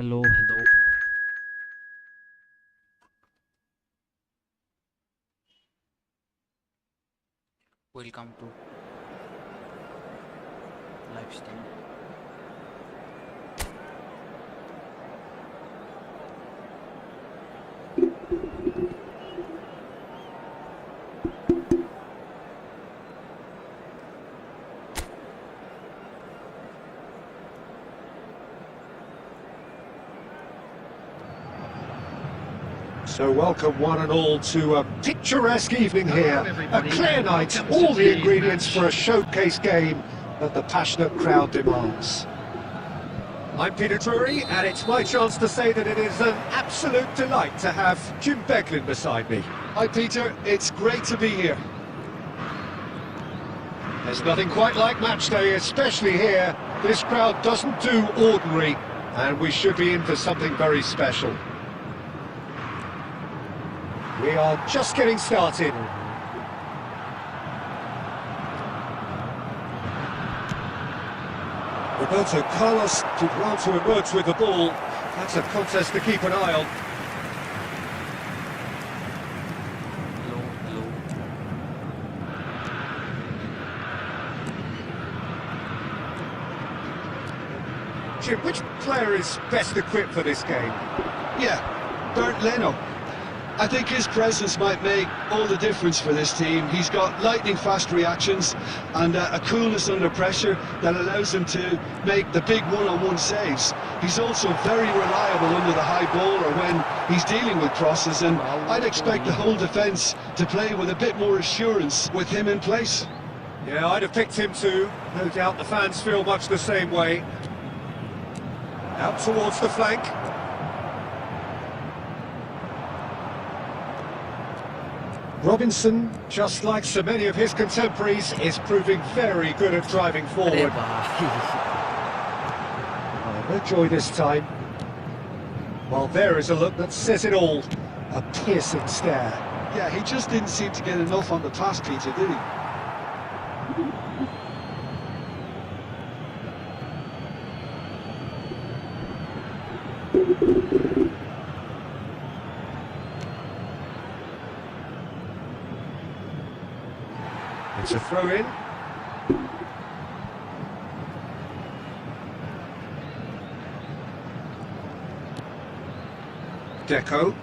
Hello, hello. Welcome to live stream. So welcome one and all to a picturesque evening here, a clear night, all the ingredients for a showcase game that the passionate crowd demands. I'm Peter Drury, and it's my chance to say that it is an absolute delight to have Jim Beglin beside me. Hi Peter, it's great to be here. There's nothing quite like match day, especially here. This crowd doesn't do ordinary, and we should be in for something very special. We are just getting started. Roberto Carlos did well to emerge with the ball. That's a contest to keep an eye on. Hello, hello. Jim, which player is best equipped for this game? Yeah, Bernd Leno. I think his presence might make all the difference for this team. He's got lightning-fast reactions and a coolness under pressure that allows him to make the big one-on-one saves. He's also very reliable under the high ball or when he's dealing with crosses, and I'd expect the whole defence to play with a bit more assurance with him in place. Yeah, I'd have picked him too. No doubt the fans feel much the same way. Out towards the flank. Robinson, just like so many of his contemporaries, is proving very good at driving अरे forward. भाई No joy this time. Well, there is a look that says it all. A piercing stare. Yeah, he just didn't seem to get enough on the pass, Peter, did he? It's a throw-in. Deco.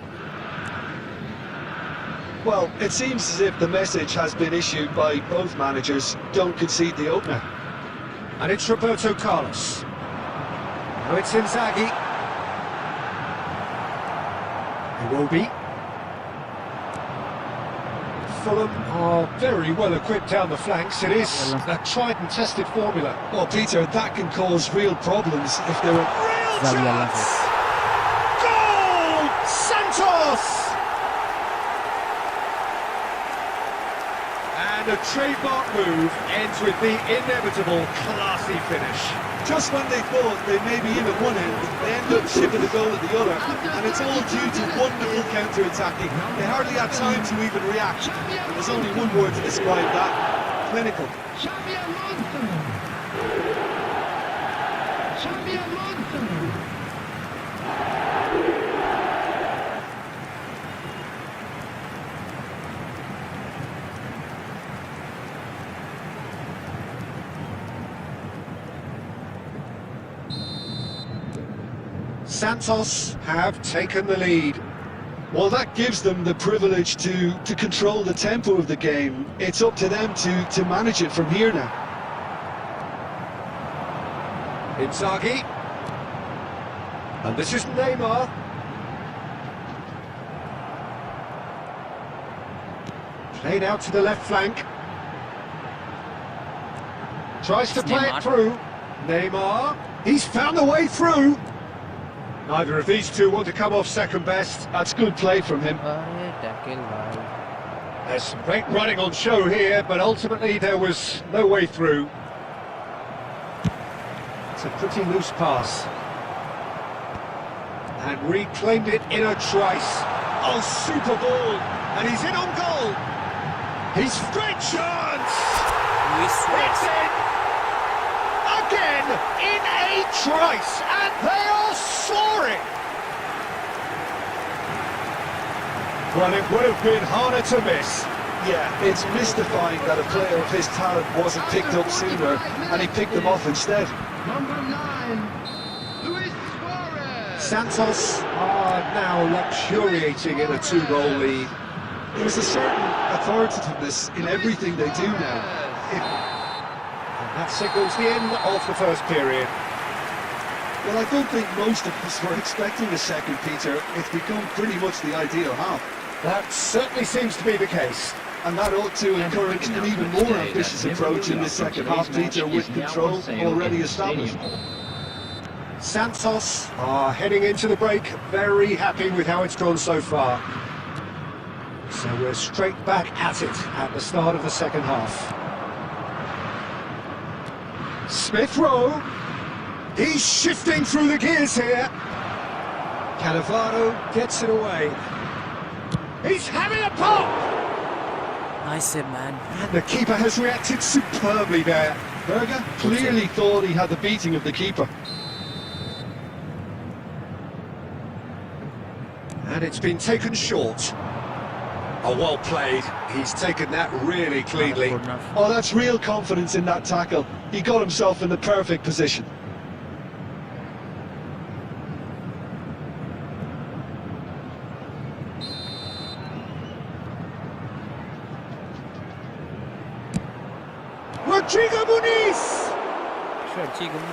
Well, it seems as if the message has been issued by both managers. Don't concede the opener. And it's Roberto Carlos. Now it's Inzaghi. Iwobi. Fulham are very well equipped down the flanks. It is a tried and tested formula. Well, Peter, that can cause real problems if there are... Real Xavi chance! Goal! Santos! And a trademark move ends with the inevitable classy finish. Just when they thought they may be in at one end, they end up shipping the goal at the other, and it's all due to wonderful counter-attacking. They hardly had time to even react. There's only one word to describe that: clinical. Santos have taken the lead. Well, that gives them the privilege to control the tempo of the game. It's up to them to manage it from here now. Inzaghi. And this is Neymar. Played out to the left flank. Tries to play it through. Neymar. He's found the way through. Neither of these two want to come off second best. That's good play from him. अरे tackle भाई There's some great running on show here, but ultimately there was no way through. It's a pretty loose pass. And reclaimed it in a trice. Oh, super ball! And he's in on goal! He's great chance! Luis It's Suarez in! Again, in a Trice, and they are soaring! Well, it would have been harder to miss. Yeah, it's mystifying that a player of his talent wasn't picked up sooner, and he picked them off instead. Number 9, Luis Suarez. Santos are now luxuriating in a 2-goal lead. There's a certain authoritativeness in everything they do now. And that signals the end of the first period. Well, I don't think most of us were expecting a second, Peter. It's become pretty much the ideal half. That certainly seems to be the case. And that ought to encourage an even more ambitious approach in the second half, Peter, with control already established. Santos are heading into the break, very happy with how it's gone so far. So we're straight back at it at the start of the second half. Smith Rowe, he's shifting through the gears here. Cannavaro gets it away. He's having a pop! Nice save, man. And the keeper has reacted superbly there. Berger clearly thought he had the beating of the keeper. And it's been taken short. Oh, well played. He's taken that really cleanly. Good enough. Oh, that's real confidence in that tackle. He got himself in the perfect position. Rodrigo Muniz!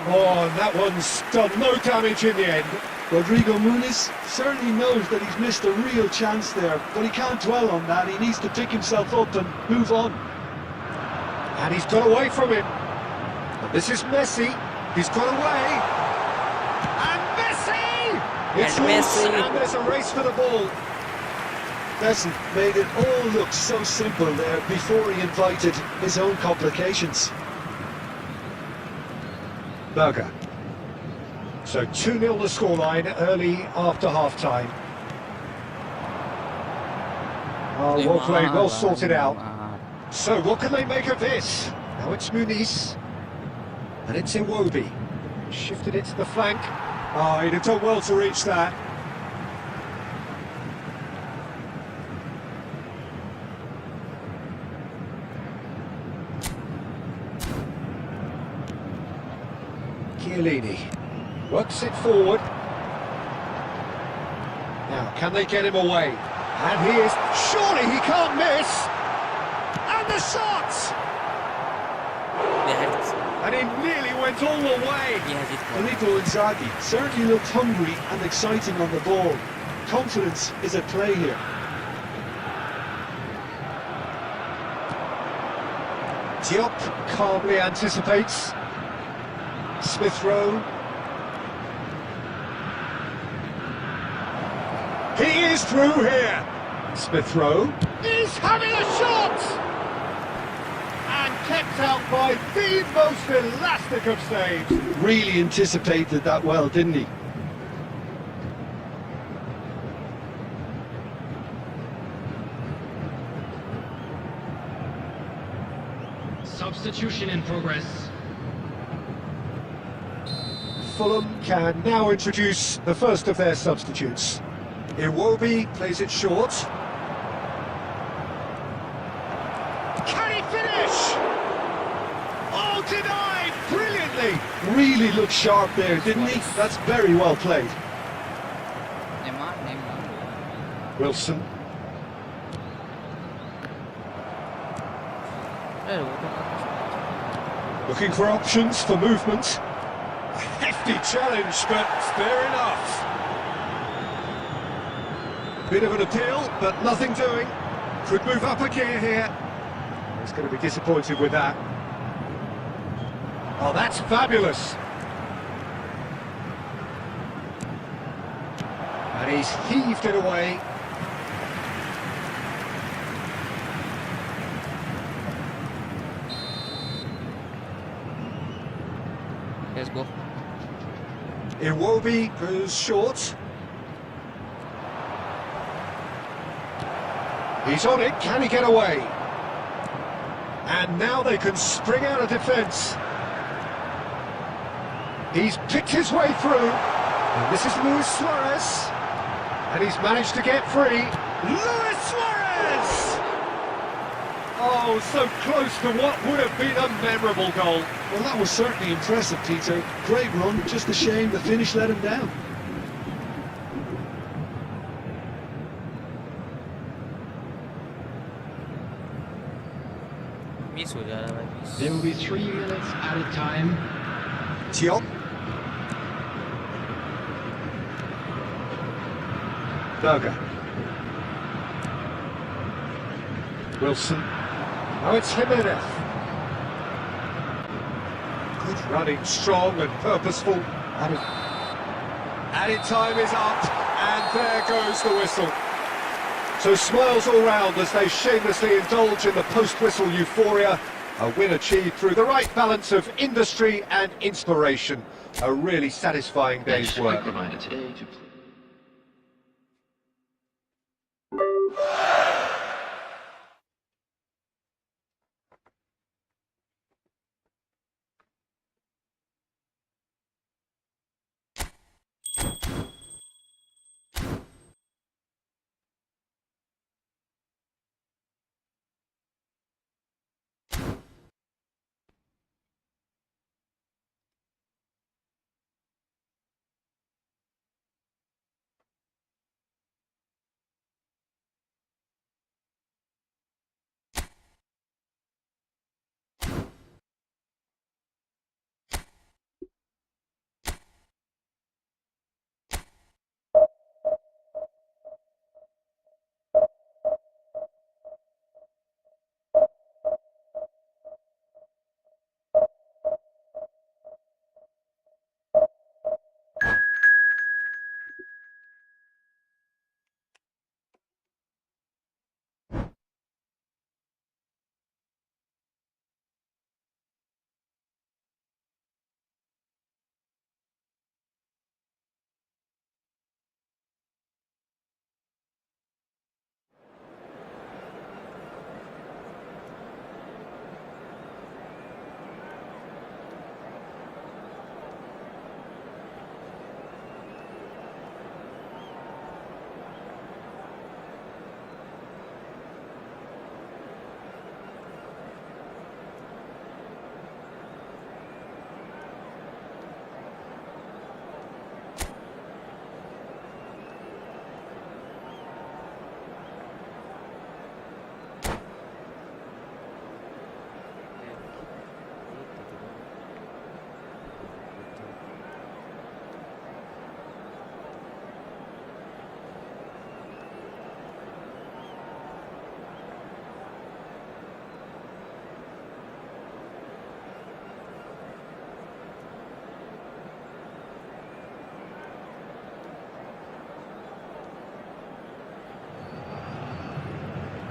Oh, and that one's done no damage in the end. Rodrigo Muniz certainly knows that he's missed a real chance there, but he can't dwell on that. He needs to pick himself up and move on. And he's got away from him. And this is Messi. He's got away. And Messi! It's And loose, Messi. and there's a race for the ball. Messi made it all look so simple there before he invited his own complications. Berger. So 2-0 the scoreline early after half-time. Oh, well played, well sorted out. So what can they make of this? Now it's Muniz. And it's Iwobi. Shifted it to the flank. Oh, he'd have done well to reach that. Chiellini works it forward. Now, can they get him away? And he is, surely he can't miss! And the shot! And he nearly went all the way! Filippo Inzaghi certainly looked hungry and exciting on the ball. Confidence is at play here. Diop calmly anticipates. Smith Rowe. He is through here. Smith Rowe is having a shot! And kept out by the most elastic of saves. Really anticipated that well, didn't he? Substitution in progress. Fulham can now introduce the first of their substitutes. Iwobi plays it short. Can he finish? Oh, denied brilliantly. Really looked sharp there, didn't he? That's very well played. Wilson. Looking for options for movement. A hefty challenge, but fair enough. Bit of an appeal, but nothing doing. Could move up a gear here. He's going to be disappointed with that. Oh, that's fabulous. And he's heaved it away. Let's go. Iwobi goes short. He's on it, can he get away? And now they can spring out of defence. He's picked his way through. And this is Luis Suarez. And he's managed to get free. Luis Suarez! Oh, so close to what would have been a memorable goal. Well, that was certainly impressive, Peter. Great run, just a shame the finish let him down. Miss हो जा रहा है भाई miss. There will be 3 minutes added time. Thion. Berger. Wilson. Oh, it's Jimenez. Good running, strong and purposeful. Added time is up, and there goes the whistle. So smiles all round as they shamelessly indulge in the post-whistle euphoria. A win achieved through the right balance of industry and inspiration. A really satisfying day's work. Provided today to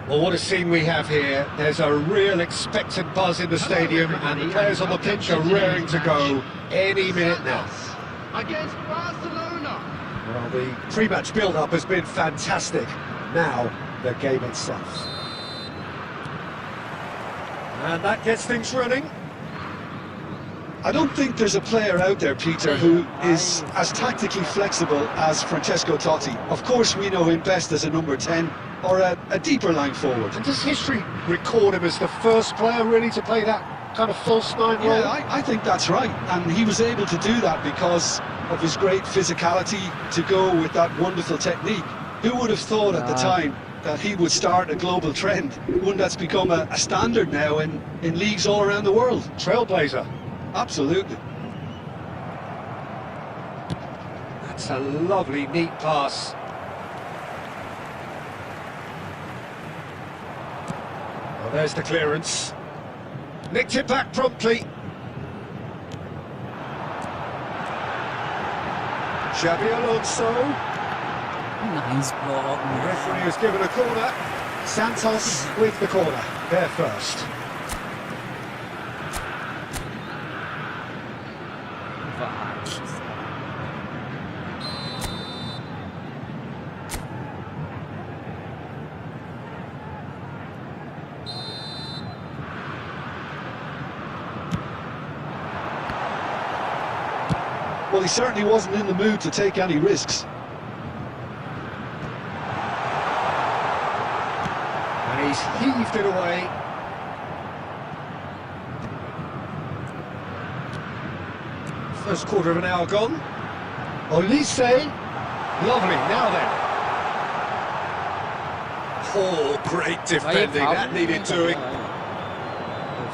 Well, what a scene we have here. There's a real expectant buzz in the stadium, and the players on the pitch are raring to go any minute now. against Barcelona. Well, the pre-match build-up has been fantastic. Now, the game itself. And that gets things running. I don't think there's a player out there, Peter, who is as tactically flexible as Francesco Totti. Of course, we know him best as a number 10 or a deeper line forward. And does history record him as the first player really to play that kind of false nine role? Yeah, I think that's right. And he was able to do that because of his great physicality to go with that wonderful technique. Who would have thought at the time that he would start a global trend, one that's become a standard now in leagues all around the world? Trailblazer. Absolutely. That's a lovely, neat pass. Well, there's the clearance. Nicked it back promptly. Xabi Alonso. Nice block, The man. referee has given a corner. Santos with the corner. There first. Well, he certainly wasn't in the mood to take any risks. And he's heaved it away. First quarter of an hour gone. Olise. Lovely, now then. Oh, great defending, that needed doing.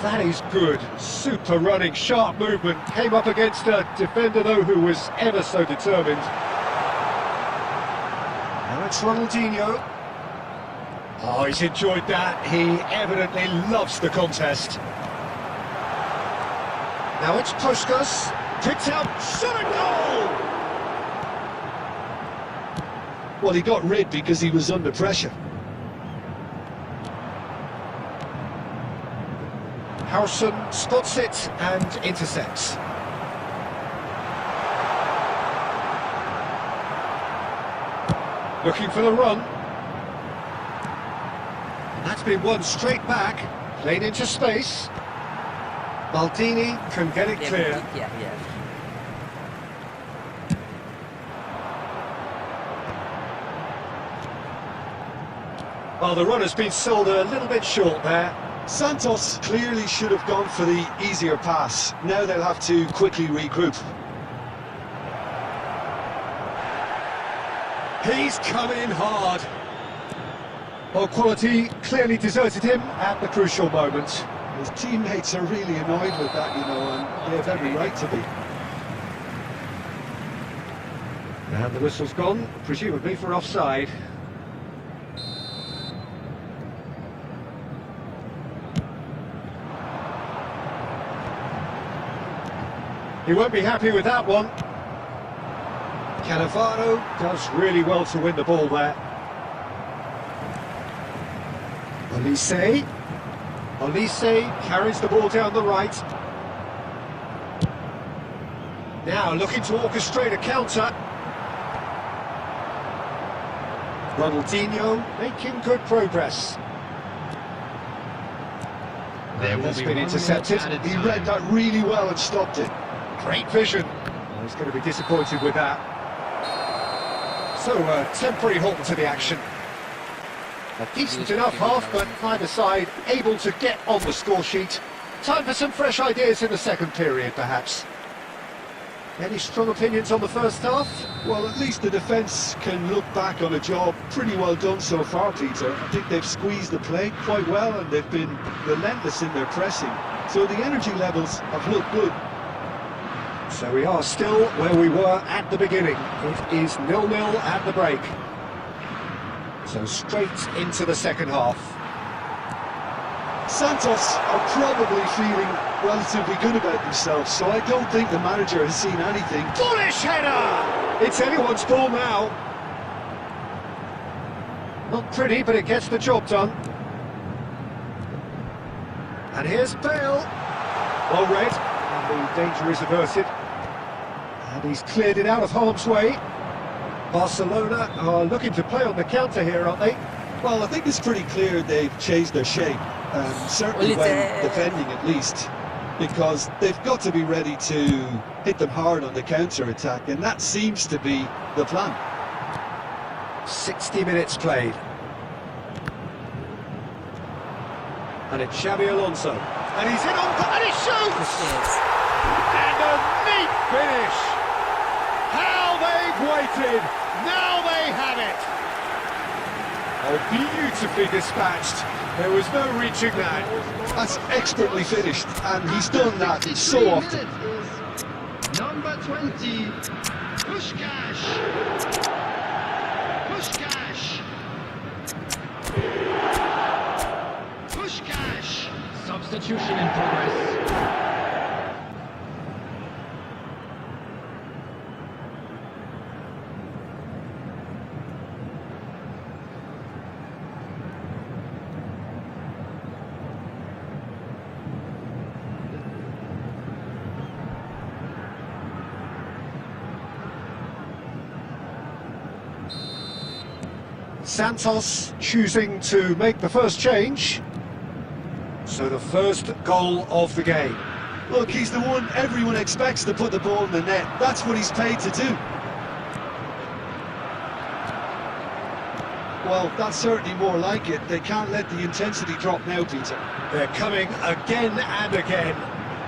That is good. Super running, sharp movement. Came up against a defender, though, who was ever so determined. Now it's Ronaldinho. Oh, he's enjoyed that. He evidently loves the contest. Now it's Puskas. Picked out, shot a goal! Well, he got rid because he was under pressure. Howson spots it and intercepts. Looking for the run. And that's been won straight back, played into space. Maldini can get it clear. Well, the run has been sold a little bit short there. Santos clearly should have gone for the easier pass. Now they'll have to quickly regroup. He's come in hard. Well, quality clearly deserted him at the crucial moment. His teammates are really annoyed with that, you know, and they have every right to be. And the whistle's gone, presumably for offside. He won't be happy with that one. Cannavaro does really well to win the ball there. Olise. Olise carries the ball down the right. Now looking to orchestrate a counter. Ronaldinho making good progress. There will That's be been 1 minute intercepted. added He time. read that really well and stopped it. Great vision. Oh, he's going to be disappointed with that. So, temporary halt to the action. A decent enough half, but neither side able to get on the score sheet. Time for some fresh ideas in the second period, perhaps. Any strong opinions on the first half? Well, at least the defence can look back on a job pretty well done so far, Peter. I think they've squeezed the play quite well and they've been relentless in their pressing. So the energy levels have looked good. So we are still where we were at the beginning. It is 0-0 at the break. So straight into the second half. Santos are probably feeling relatively good about themselves, so I don't think the manager has seen anything. Bullish header! It's anyone's ball now. Not pretty, but it gets the job done. And here's Bale. Well read, and the danger is averted. And he's cleared it out of harm's way. Barcelona are looking to play on the counter here, aren't they? Well, I think it's pretty clear they've changed their shape, certainly when defending at least, because they've got to be ready to hit them hard on the counter-attack, and that seems to be the plan. 60 minutes played. And it's Xabi Alonso. And he's in on... and he shoots! And a neat finish! How they've waited! Now they have it! Oh, beautifully dispatched. There was no reaching that. That's expertly finished, and he's done that so often. Number 20, Pushkash. Pushkash. Pushkash. Substitution in progress. Santos choosing to make the first change. So the first goal of the game. Look, he's the one everyone expects to put the ball in the net. That's what he's paid to do. Well, that's certainly more like it. They can't let the intensity drop now, Peter. They're coming again and again.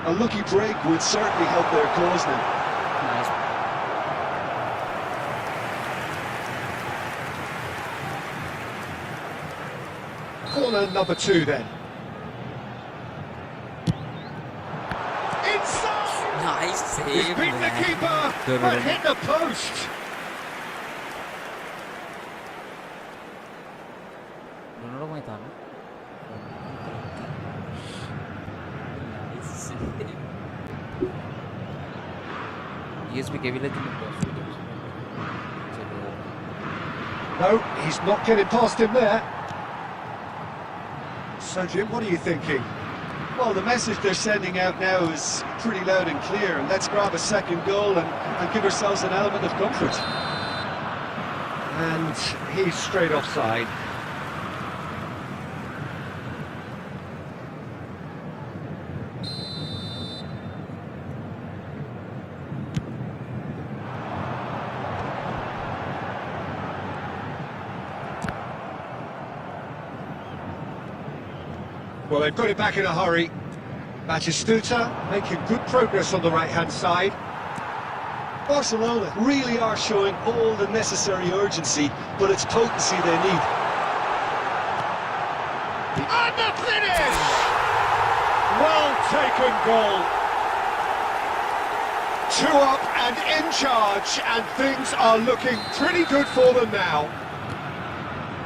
A lucky break would certainly help their cause now. Nice. Corner number 2 then. Inside! Nice He's save, beaten the man. keeper, Good but run. hit the post. Ronaldo mai था ना? Nice save. ESB के भी लेते हैं। No, he's not getting past him there. So Jim, what are you thinking? Well, the message they're sending out now is pretty loud and clear. Let's grab a second goal and give ourselves an element of comfort. And he's straight offside. Well, they've got it back in a hurry. Batistuta making good progress on the right-hand side. Barcelona really are showing all the necessary urgency, but it's potency they need. And the finish! Well taken goal. 2 up and in charge, and things are looking pretty good for them now.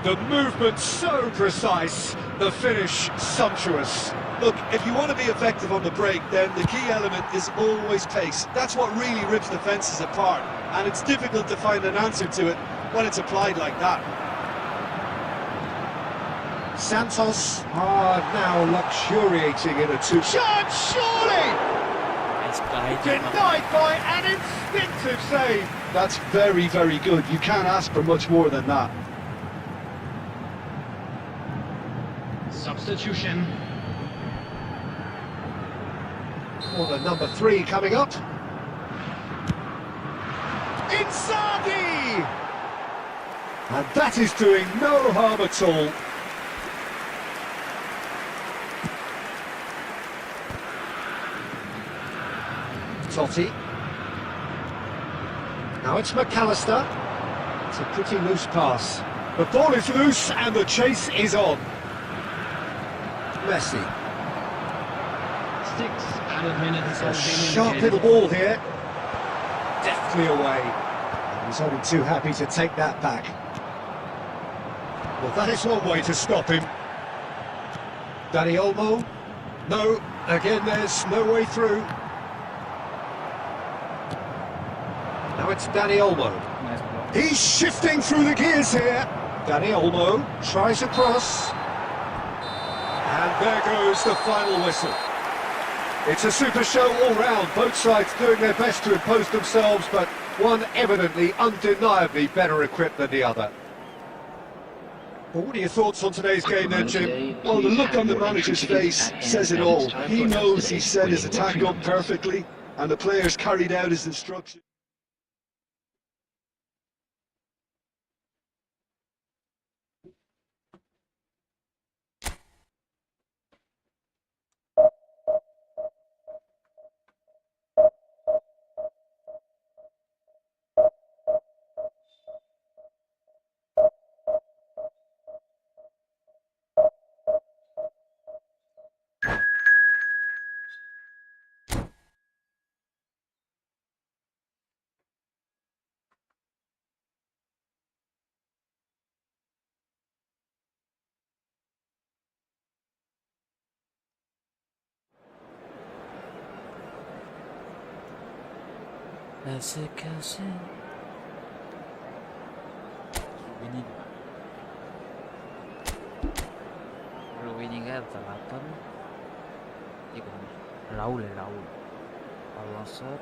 The movement so precise, the finish sumptuous. Look, if you want to be effective on the break, then the key element is always pace. That's what really rips defences apart, and it's difficult to find an answer to it when it's applied like that. Santos are now luxuriating in a two-shot, surely! Nice try. Denied by an instinctive save. That's very, very good. You can't ask for much more than that. Substitution. Corner number 3 coming up. Inzaghi! And that is doing no harm at all. Totti. Now it's McAllister. It's a pretty loose pass. The ball is loose and the chase is on. Messi. 6 added minutes A have been sharp indicated. little ball here. Deftly away. And he's only too happy to take that back. Well, that is one way to stop him. Dani Olmo. No, again there's no way through. Now it's Dani Olmo. Nice block. He's shifting through the gears here. Dani Olmo tries a cross. And there goes the final whistle. It's a super show all round, both sides doing their best to impose themselves, but one evidently, undeniably better equipped than the other. Well, what are your thoughts on today's game then, Jim? Well, the look on the manager's face says it all. He knows he set his attack up perfectly, and the players carried out his instructions. ऐसे कैसे winning है Zlatan ये कौन है Rahul sir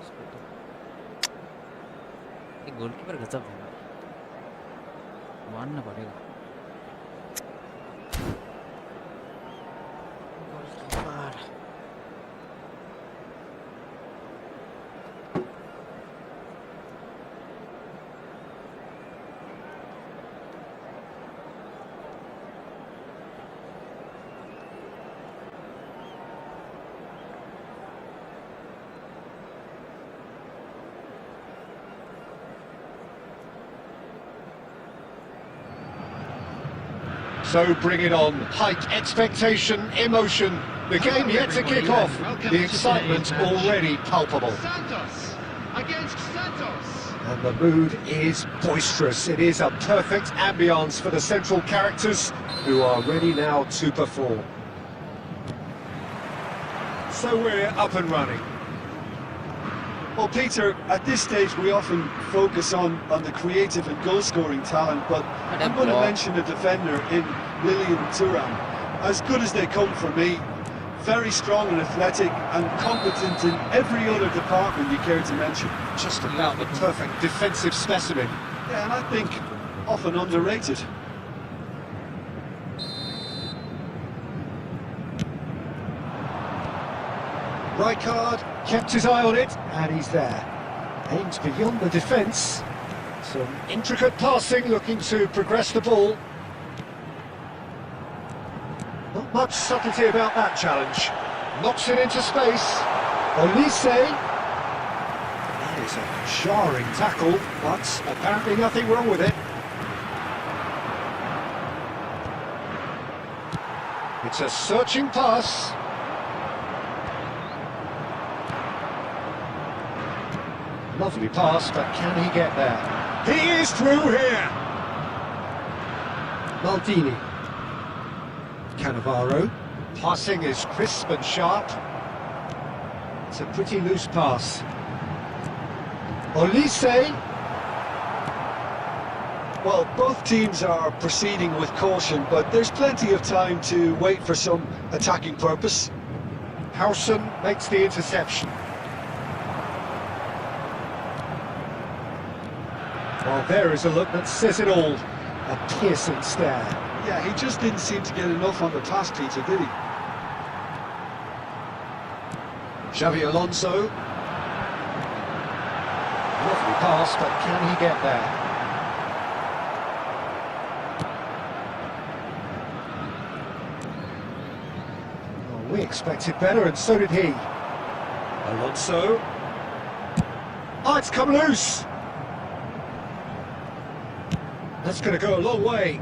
इसको तो ये goalkeeper गजब है मानना पड़ेगा goalkeeper So bring it on. Height, expectation, emotion. The game yet to kick off. The excitement already palpable. Santos against Santos. And the mood is boisterous. It is a perfect ambience for the central characters who are ready now to perform. So we're up and running. Well, Peter, at this stage we often focus on the creative and goal-scoring talent, but I'm going to mention a defender in Lilian Thuram. As good as they come for me, very strong and athletic and competent in every other department you care to mention. Just about the perfect defensive specimen. Yeah, and I think often underrated. Rijkaard kept his eye on it, and he's there. Aims beyond the defence. Some intricate passing, looking to progress the ball. Not much subtlety about that challenge. Knocks it into space. Olise. That is a jarring tackle, but apparently nothing wrong with it. It's a searching pass. Lovely pass, but can he get there? He is through here! Maldini. Cannavaro. Passing is crisp and sharp. It's a pretty loose pass. Olise. Well, both teams are proceeding with caution, but there's plenty of time to wait for some attacking purpose. Howson makes the interception. Well, there is a look that says it all. A piercing stare. Yeah, he just didn't seem to get enough on the pass, Peter, did he? Xavi Alonso. Lovely pass, but can he get there? Well, we expected better, and so did he. Alonso. Oh, it's come loose! That's going to go a long way.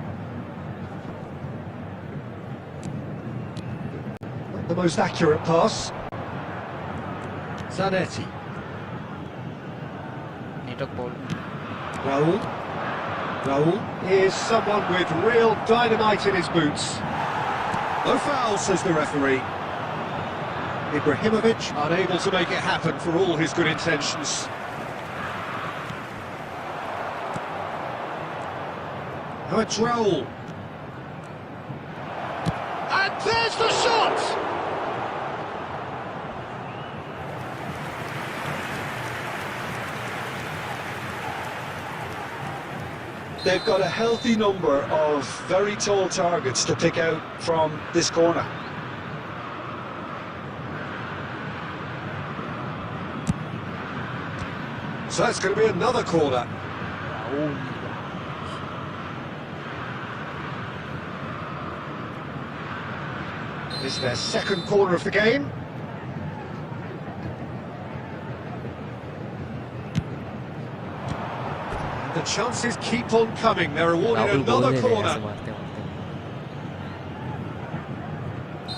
Not the most accurate pass. Zanetti. Netok ball. Raul is someone with real dynamite in his boots. No foul, says the referee. Ibrahimovic unable to make it happen for all his good intentions. Now it's Raul. And there's the shot! They've got a healthy number of very tall targets to pick out from this corner. So that's going to be another corner. This is their second corner of the game. The chances keep on coming. They're awarded Rahul another बोल दे रहे हैं corner. ऐसे मारते मारते.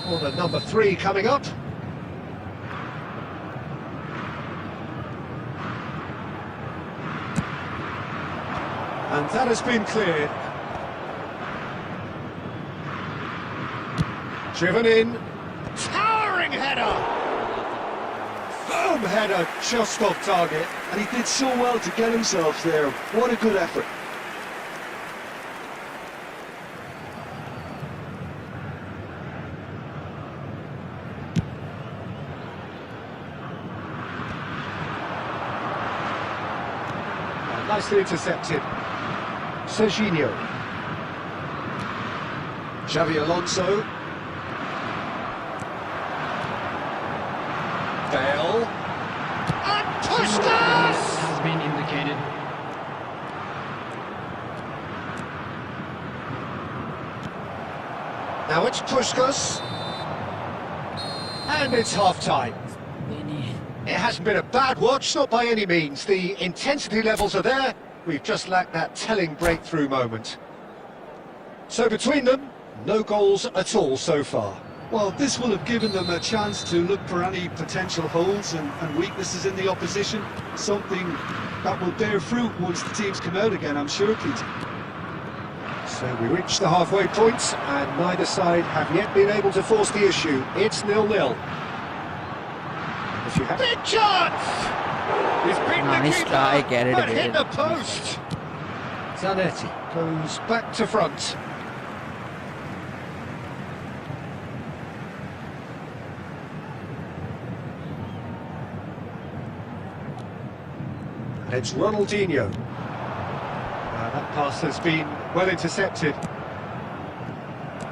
Corner number 3 coming up. And that has been cleared. Driven in. Towering header! Boom header, just off target. And he did so well to get himself there. What a good effort. Nicely intercepted. Serginho. Xavi Alonso. Bale. And Puskas! Has been indicated. Now it's Puskas. And it's half-time. Ini It hasn't been a bad watch, not by any means. The intensity levels are there. We've just lacked that telling breakthrough moment. So between them, No goals at all so far. Well, this will have given them a chance to look for any potential holes and weaknesses in the opposition. Something that will bear fruit once the teams come out again, I'm sure, Peter. So we reach the halfway point, and neither side have yet been able to force the issue. It's 0-0. If you have big chance! He's beaten Nice the keeper, try, get it but away. hit the post. Zanetti goes back to front. And it's Ronaldinho. That pass has been well intercepted.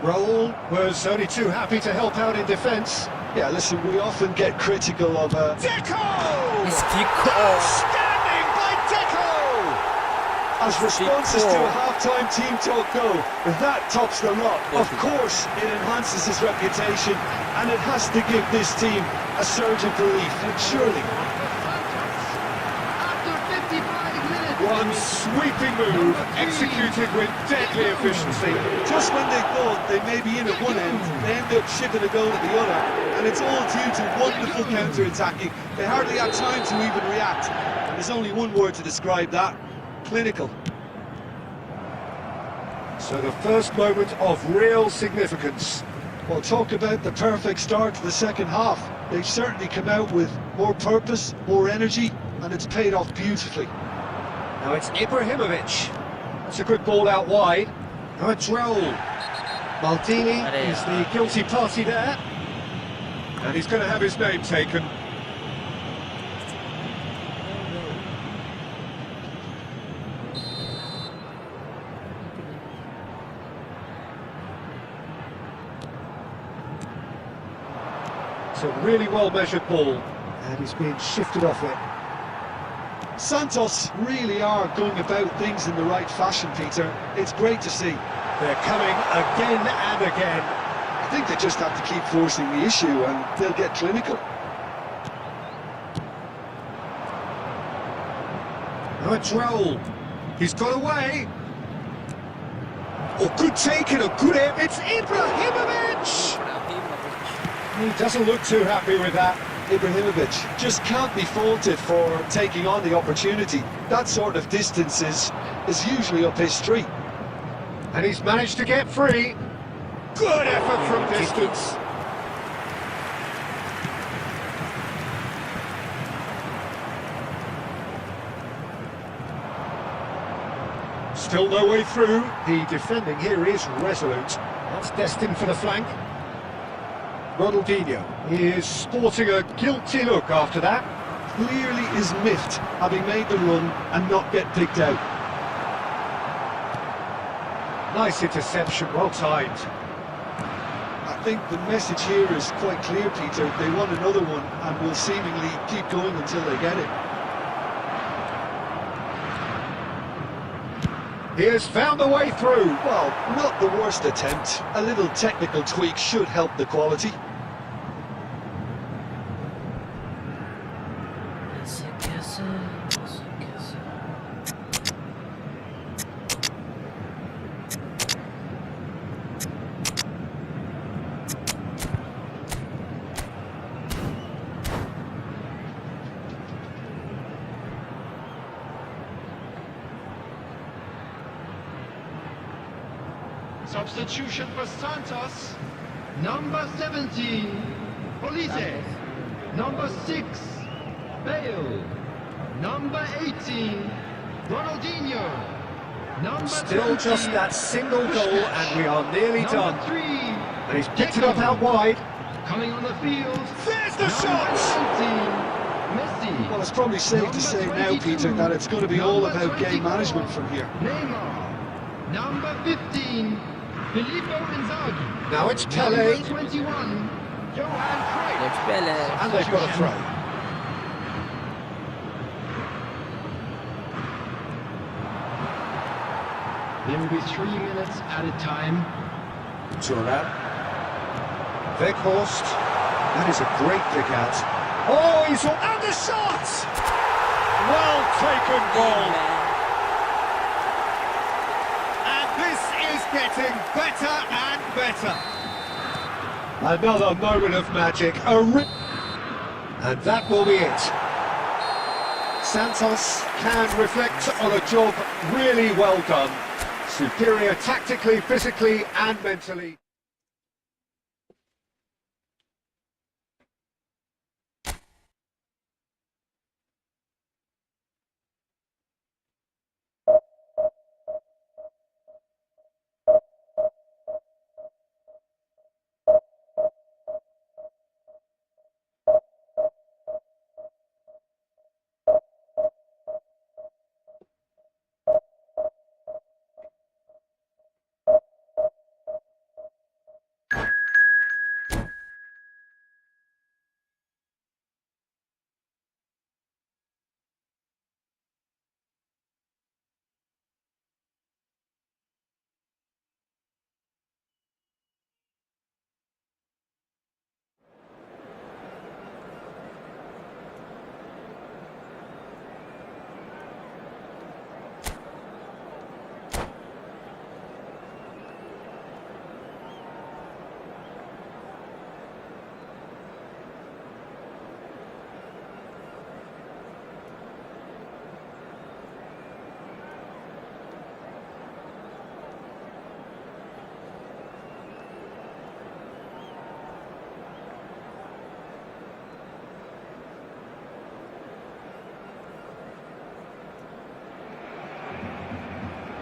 Raul was only too happy to help out in defence. Yeah, listen, we often get critical of Deco! It's Deco! Outstanding by Deco! as responses to a half-time team talk go. That tops the lot. Of course, it enhances his reputation, and it has to give this team a surge of relief, surely. One sweeping move, executed with deadly efficiency. Just when they thought they may be in at one end, they end up shipping a goal at the other, and it's all due to wonderful counter-attacking. They hardly had time to even react. There's only one word to describe that: clinical. So the first moment of real significance. Well, talk about the perfect start to the second half. They've certainly come out with more purpose, more energy, and it's paid off beautifully. Now it's Ibrahimovic. That's a good ball out wide. Now it's Raul. Maldini is the guilty party there. And he's going to have his name taken. It's a really well-measured ball. And he's being shifted off it. Santos really are going about things in the right fashion, Peter. It's great to see. They're coming again and again. I think they just have to keep forcing the issue and they'll get clinical. Now it's Raul. He's got away. Oh, good take and a good aim. It's Ibrahimovic! He doesn't look too happy with that. Ibrahimovic just can't be faulted for taking on the opportunity. That sort of distance is usually up his street. And he's managed to get free. Good effort from distance. Still no way through. The defending here is resolute. That's destined for the flank. Ronaldinho is sporting a guilty look after that. Clearly is miffed, having made the run and not get picked out. Nice interception, well timed. I think the message here is quite clear, Peter. They want another one and will seemingly keep going until they get it. He has found a way through. Well, not the worst attempt. A little technical tweak should help the quality. Substitution for Santos. Number 17, Police. Number 6, Bale. Number 18, Ronaldinho. Number Still 20, just that single goal and we are nearly number done. 3, And he's picked it up out wide. coming on the field. There's the Number shot! 19, Messi. Well, it's probably safe to say now, Peter, that it's going to be all about game management from here. Neymar. Number 15, Filippo Inzaghi. Now it's Pele. Number 21, Johan Cruyff. Let's Pele. And they've got a throw. There will be 3 minutes at a time. Thuram. Weghorst. That is a great pick out. Oh, he's on. And the shot! Well taken ball. And this is getting better and better. Another moment of magic. And that will be it. Santos can reflect on a job really well done. Superior tactically, physically and mentally.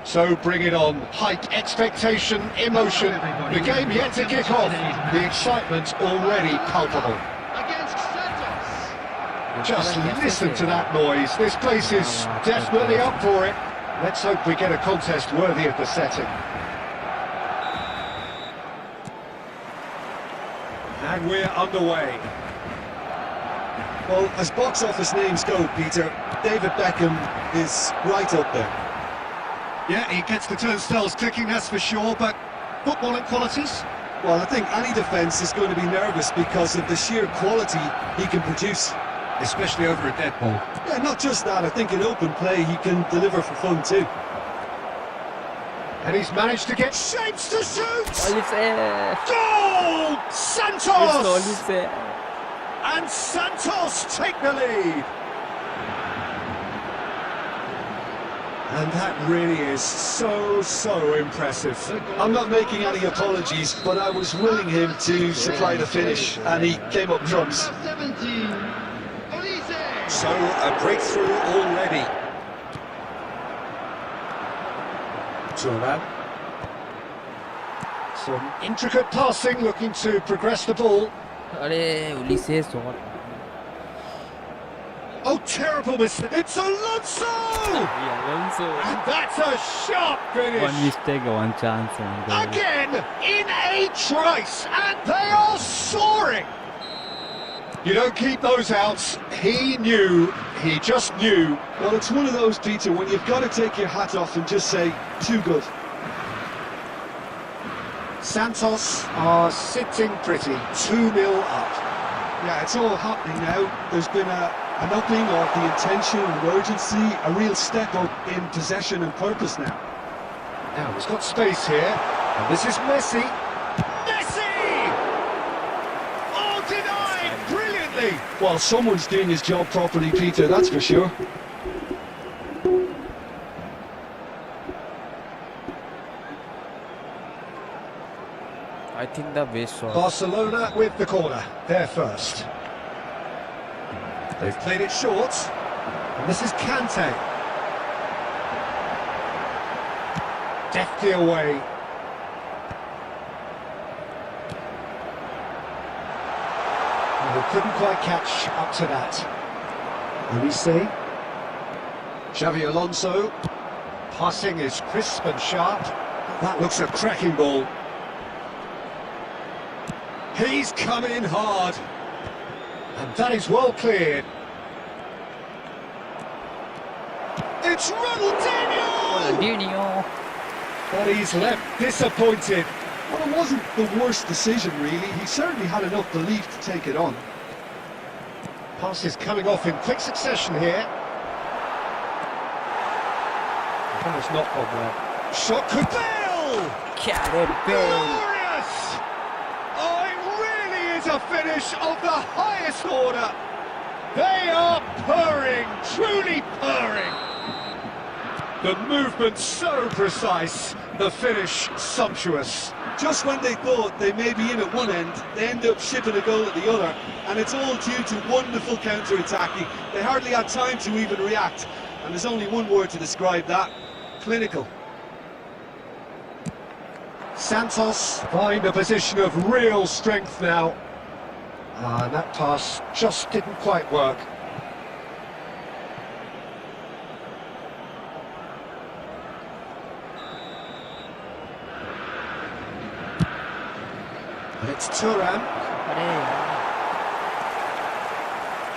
So bring it on. Hype, expectation, emotion. The game yet to kick off. The excitement already palpable. Against Santos. Just listen to that noise. This place is definitely up for it. Let's hope we get a contest worthy of the setting. And we're underway. Well, as box office names go, Peter, David Beckham is right up there. Yeah, he gets the turnstiles clicking, that's for sure, but footballing qualities? Well, I think any defence is going to be nervous because of the sheer quality he can produce. Especially over a dead ball. Yeah, not just that, I think in open play he can deliver for fun too. And he's managed to get shapes to shoot! Olise. Goal! It's Santos! Olise. And Santos take the lead! And that really is so impressive. I'm not making any apologies, but I was willing him to supply the finish, and he came up trumps. Number 17. Olise. So, a breakthrough already. Turner. Some intricate passing, looking to progress the ball. अरे Olise shot. Oh, terrible mistake. It's Alonso! Alonso. And that's a sharp finish. One mistake, one chance. Again, in a trice, and they are soaring. You don't keep those out. He knew, he just knew. Well, it's one of those, Peter, when you've got to take your hat off and just say, too good. Santos are sitting pretty, 2-0 up. Yeah, it's all happening now. There's been an upping of the intention and urgency, a real step up in possession and purpose now. Now he's got space here, and this is Messi. Messi! Oh, denied brilliantly! Well, someone's doing his job properly, Peter, that's for sure. I think the best shot. Barcelona with the corner, they're first. They've played it short, and this is Kante. Deftly away. And they couldn't quite catch up to that. Let me see. Xavi Alonso. Passing is crisp and sharp. That looks a cracking ball. He's come in hard. And that is well cleared. It's Ronaldinho! Ronaldinho. But he's left disappointed. Well, it wasn't the worst decision, really. He certainly had enough belief to take it on. Passes coming off in quick succession here. That was not gone well. Shot could fail! Glorious! Oh, it really is a finish of the highest order. They are purring, truly purring. The movement so precise, the finish sumptuous. Just when they thought they may be in at one end, they end up shipping a goal at the other, and it's all due to wonderful counter-attacking. They hardly had time to even react, and there's only one word to describe that: clinical. Santos find a position of real strength now. And that pass just didn't quite work. It's Turan.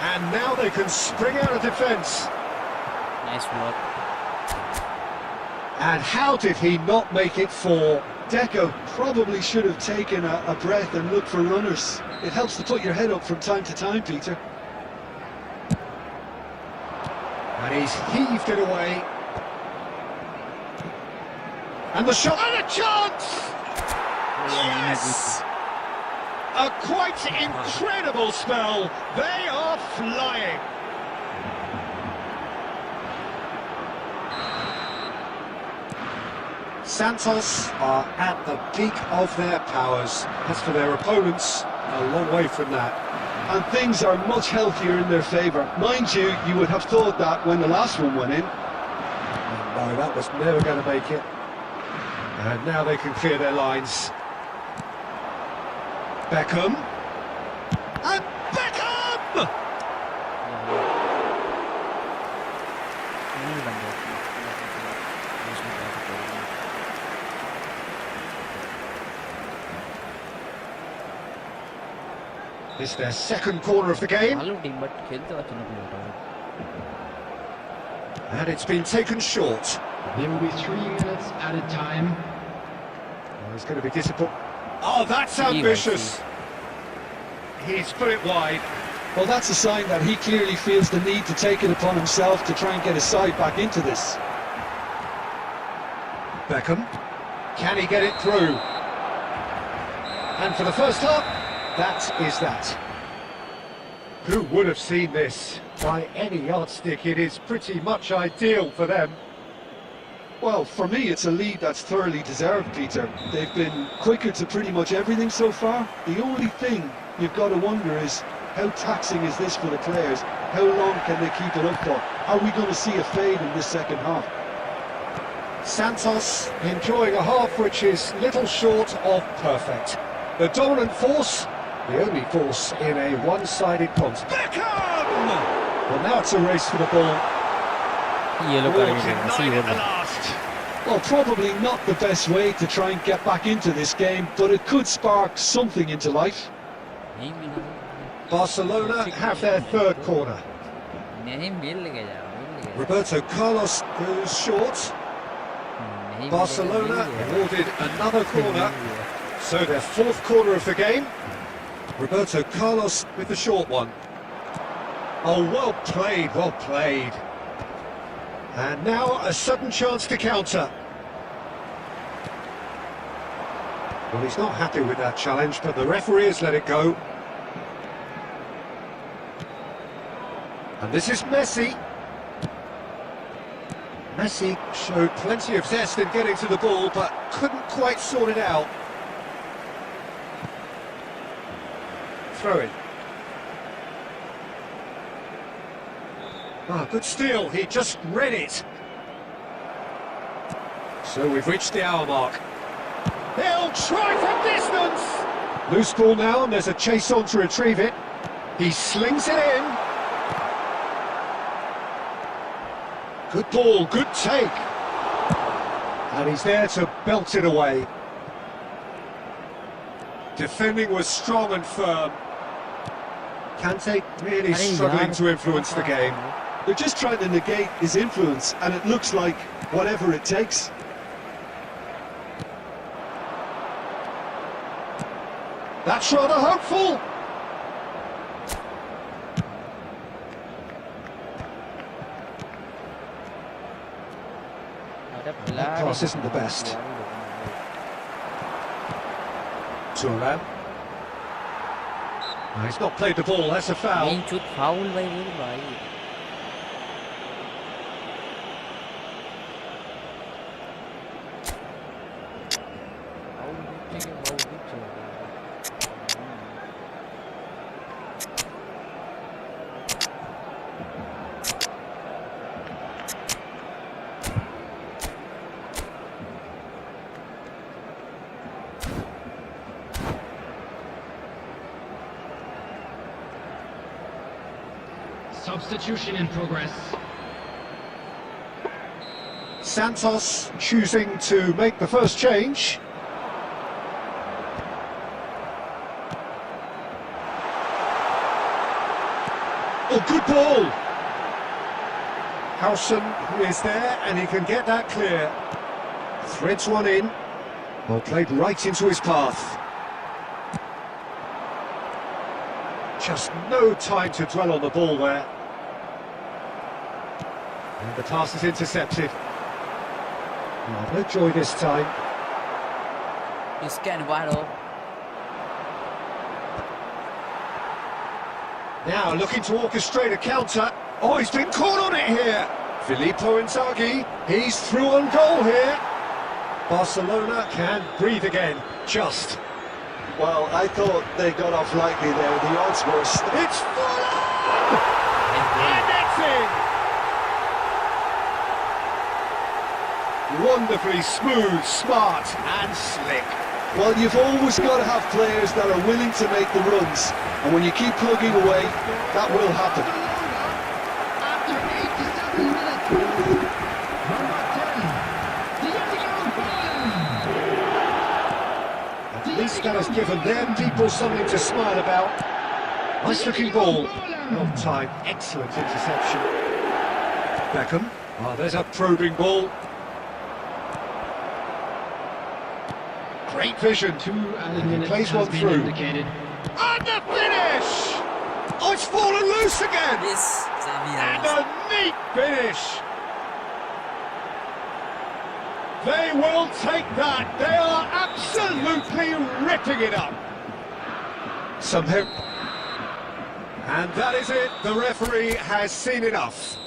And now they can spring out of defence. Nice work. And how did he not make it four? Deco probably should have taken a breath and looked for runners. It helps to put your head up from time to time, Peter. And he's heaved it away. And the shot, and a chance! Yes! A quite incredible spell. They are flying. Santos are at the peak of their powers. As for their opponents, a long way from that. And things are much healthier in their favour. Mind you, you would have thought that when the last one went in. No, that was never going to make it. And now they can clear their lines. Beckham. And Beckham! It's their second corner of the game. And it's been taken short. There will be 3 minutes added time. Oh, he's going to be disappointed. Oh, that's ambitious. He's put it wide. Well, that's a sign that he clearly feels the need to take it upon himself to try and get his side back into this. Beckham. Can he get it through? And for the first half, that is that. Who would have seen this? By any yardstick, it is pretty much ideal for them. Well, for me, it's a lead that's thoroughly deserved, Peter. They've been quicker to pretty much everything so far. The only thing you've got to wonder is, how taxing is this for the players? How long can they keep it up for? Are we going to see a fade in this second half? Santos enjoying a half which is little short of perfect. The dominant force, the only force in a one-sided contest. Beckham! Well, now it's a race for the ball. Yellow Ball card. denied at the last. Well, probably not the best way to try and get back into this game, but it could spark something into life. Barcelona have their third corner. Roberto Carlos goes short. Barcelona awarded another corner. So their fourth corner of the game. Roberto Carlos with the short one. Oh, well played, well played. And now a sudden chance to counter. Well, he's not happy with that challenge, but the referee has let it go. And this is Messi. Messi showed plenty of zest in getting to the ball, but couldn't quite sort it out. Throw it. Ah, good steal, he just read it. So we've reached the hour mark. He'll try from distance! Loose ball now, and there's a chase on to retrieve it. He slings it in. Good ball, good take. And he's there to belt it away. Defending was strong and firm. Kante really struggling to influence the game. They're just trying to negate his influence, and it looks like whatever it takes. That's rather hopeful. That pass isn't the best. Turan. He's not played the ball, that's a foul. Main shoot foul by rule by. Substitution in progress. Santos choosing to make the first change. Oh, good ball! Howson is there and he can get that clear. Threads one in. Well, played right into his path. Just no time to dwell on the ball there. And the pass is intercepted. Oh, no joy this time. He's getting wide open. Now looking to orchestrate a counter. Oh, he's been caught on it here. Filippo Inzaghi, he's through on goal here. Barcelona can breathe again, just. Well, I thought they got off lightly there. The odds were... It's full on! And it's in! Wonderfully smooth, smart and slick. Well, you've always got to have players that are willing to make the runs. And when you keep plugging away, that will happen. After 87 minutes, number 10, At least that has given them people something to smile about. Nice looking ball. On time, excellent interception. Beckham. Oh, there's a probing ball. Great vision. 2 added minutes Plays has one been through. indicated. And the finish! Oh, it's fallen loose again! Yes, And a neat finish! They will take that! They are absolutely ripping it up! Somehow... And that is it, the referee has seen enough.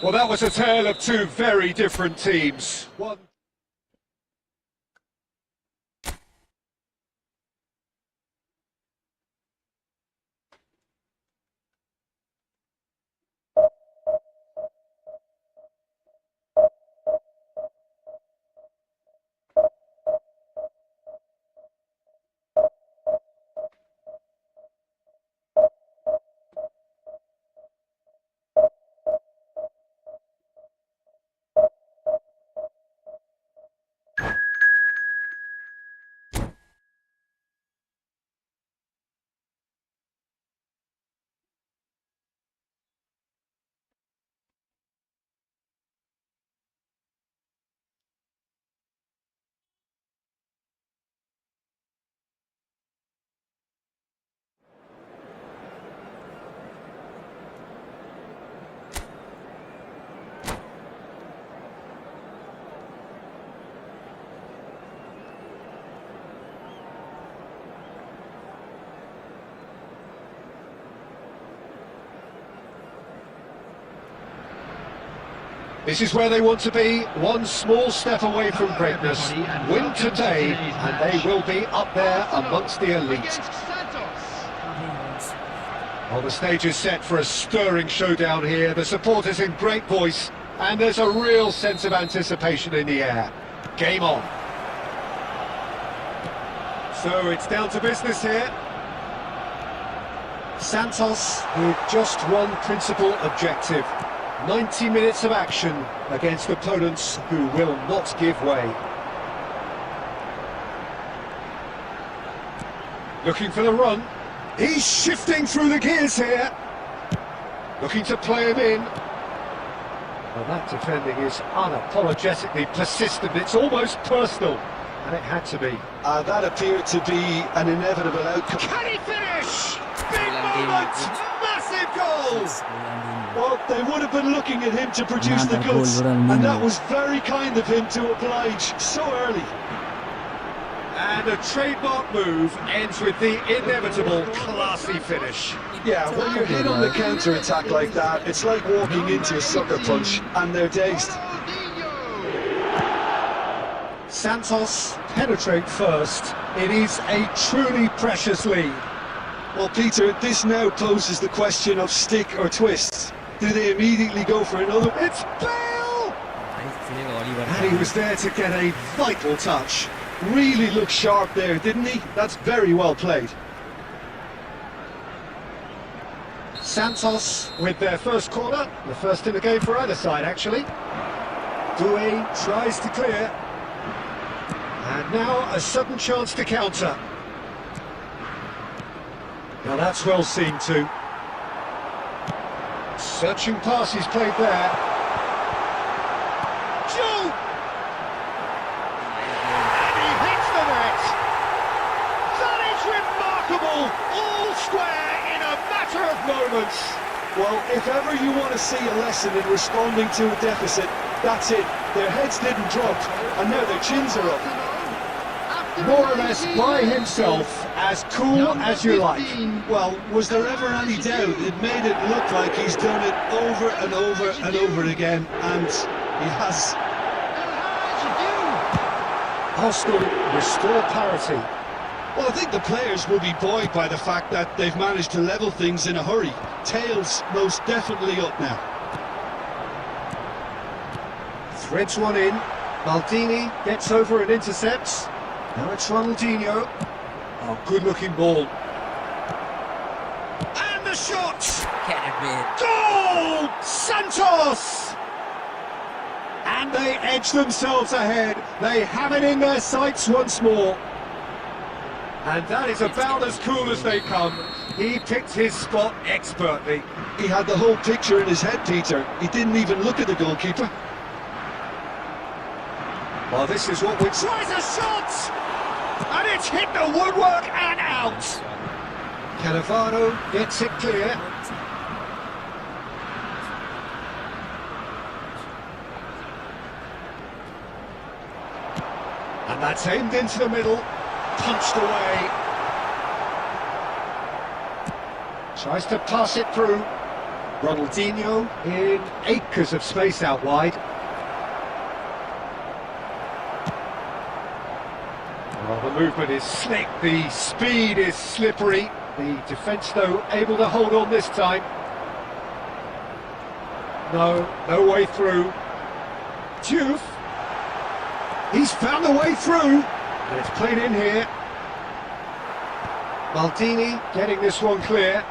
Well, that was a tale of two very different teams. One... This is where they want to be, one small step away from greatness. Win today, and they will be up there amongst the elite. Well, the stage is set for a stirring showdown here. The supporters in great voice, and there's a real sense of anticipation in the air. Game on. So it's down to business here. Santos with just one principal objective. 90 minutes of action against opponents who will not give way. Looking for the run. He's shifting through the gears here. Looking to play him in. Well, that defending is unapologetically persistent. It's almost personal. And it had to be. That appeared to be an inevitable outcome. Can he finish? Big moment! Massive goal! Well, they would have been looking at him to produce the goods, and that was very kind of him to oblige so early. And a trademark move ends with the inevitable classy finish. Yeah, when you're hit on the counter-attack like that, it's like walking into a sucker punch, and they're dazed. Santos penetrate first. It is a truly precious lead. Well, Peter, this now poses the question of stick or twist. Do they immediately go for another? It's Bale! Nice save, Oliver. And he was there to get a vital touch. Really looked sharp there, didn't he? That's very well played. Santos with their first corner, the first in the game for either side actually. Doué tries to clear. And now a sudden chance to counter. Now that's well seen too. Searching pass is played there. Joe! And he hits the net! That is remarkable! All square in a matter of moments. Well, if ever you want to see a lesson in responding to a deficit, that's it. Their heads didn't drop, and now their chins are up. More or less by himself, as cool as you like. Well, was there ever any doubt? It made it look like he's done it over and over and over again, and he has. Arsenal restore parity. Well, I think the players will be buoyed by the fact that they've managed to level things in a hurry. Tails most definitely up now. Threads one in. Maldini gets over and intercepts. Now it's Ronaldinho. Oh, good-looking ball. And the shot! Get it, man. Goal! Santos! And they edge themselves ahead. They have it in their sights once more. And that is about as cool as they come. He picked his spot expertly. He had the whole picture in his head, Peter. He didn't even look at the goalkeeper. Well, this is what we... Tries a shot! And it's hit the woodwork and out! Cannavaro gets it clear. And that's aimed into the middle. Punched away. Tries to pass it through. Ronaldinho in acres of space out wide. Well, the movement is slick, the speed is slippery. The defence, though, able to hold on this time. No way through. Diouf. He's found the way through. And it's played in here. Maldini getting this one clear.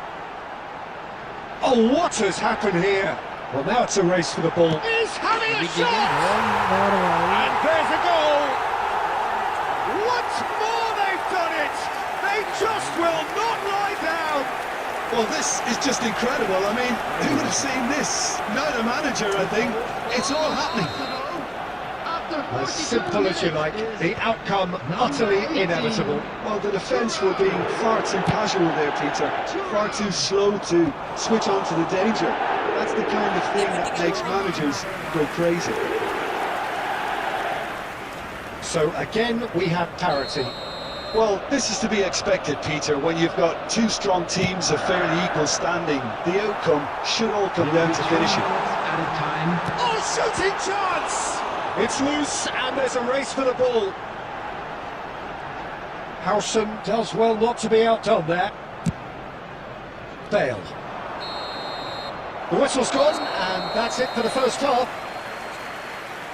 Oh, what has happened here? Well, now it's a race for the ball. He's having a shot! And there's a goal! Once more they've done it! They just will not lie down! Well, this is just incredible. I mean, who would have seen this? Not a manager, I think. It's all happening. As simple as you like, the outcome utterly inevitable. Well, the defence were being far too casual there, Peter. Far too slow to switch on to the danger. That's the kind of thing that makes managers go crazy. So again, we have parity. Well, this is to be expected, Peter, when you've got two strong teams of fairly equal standing. The outcome should all come down to finishing. Oh, shooting chance! It's loose, and there's a race for the ball. Howson does well not to be outdone there. Bale. The whistle's gone, and that's it for the first half.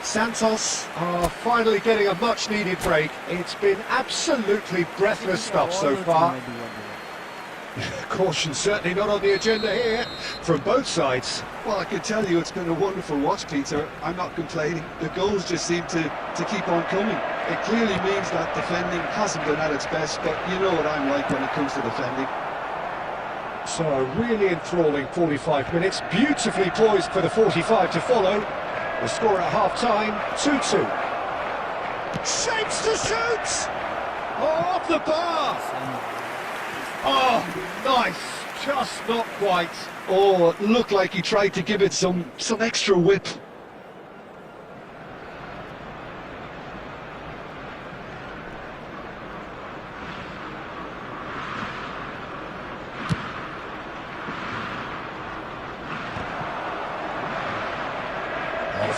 Santos are finally getting a much-needed break. It's been absolutely breathless stuff so far. Caution certainly not on the agenda here, from both sides. Well, I can tell you it's been a wonderful watch, Peter. I'm not complaining. The goals just seem to keep on coming. It clearly means that defending hasn't been at its best, but you know what I'm like when it comes to defending. So a really enthralling 45 minutes, beautifully poised for the 45 to follow. The score at half-time, 2-2. Shapes to shoot! Oh, off the bar! Oh, nice, just not quite. Oh, it looked like he tried to give it some extra whip.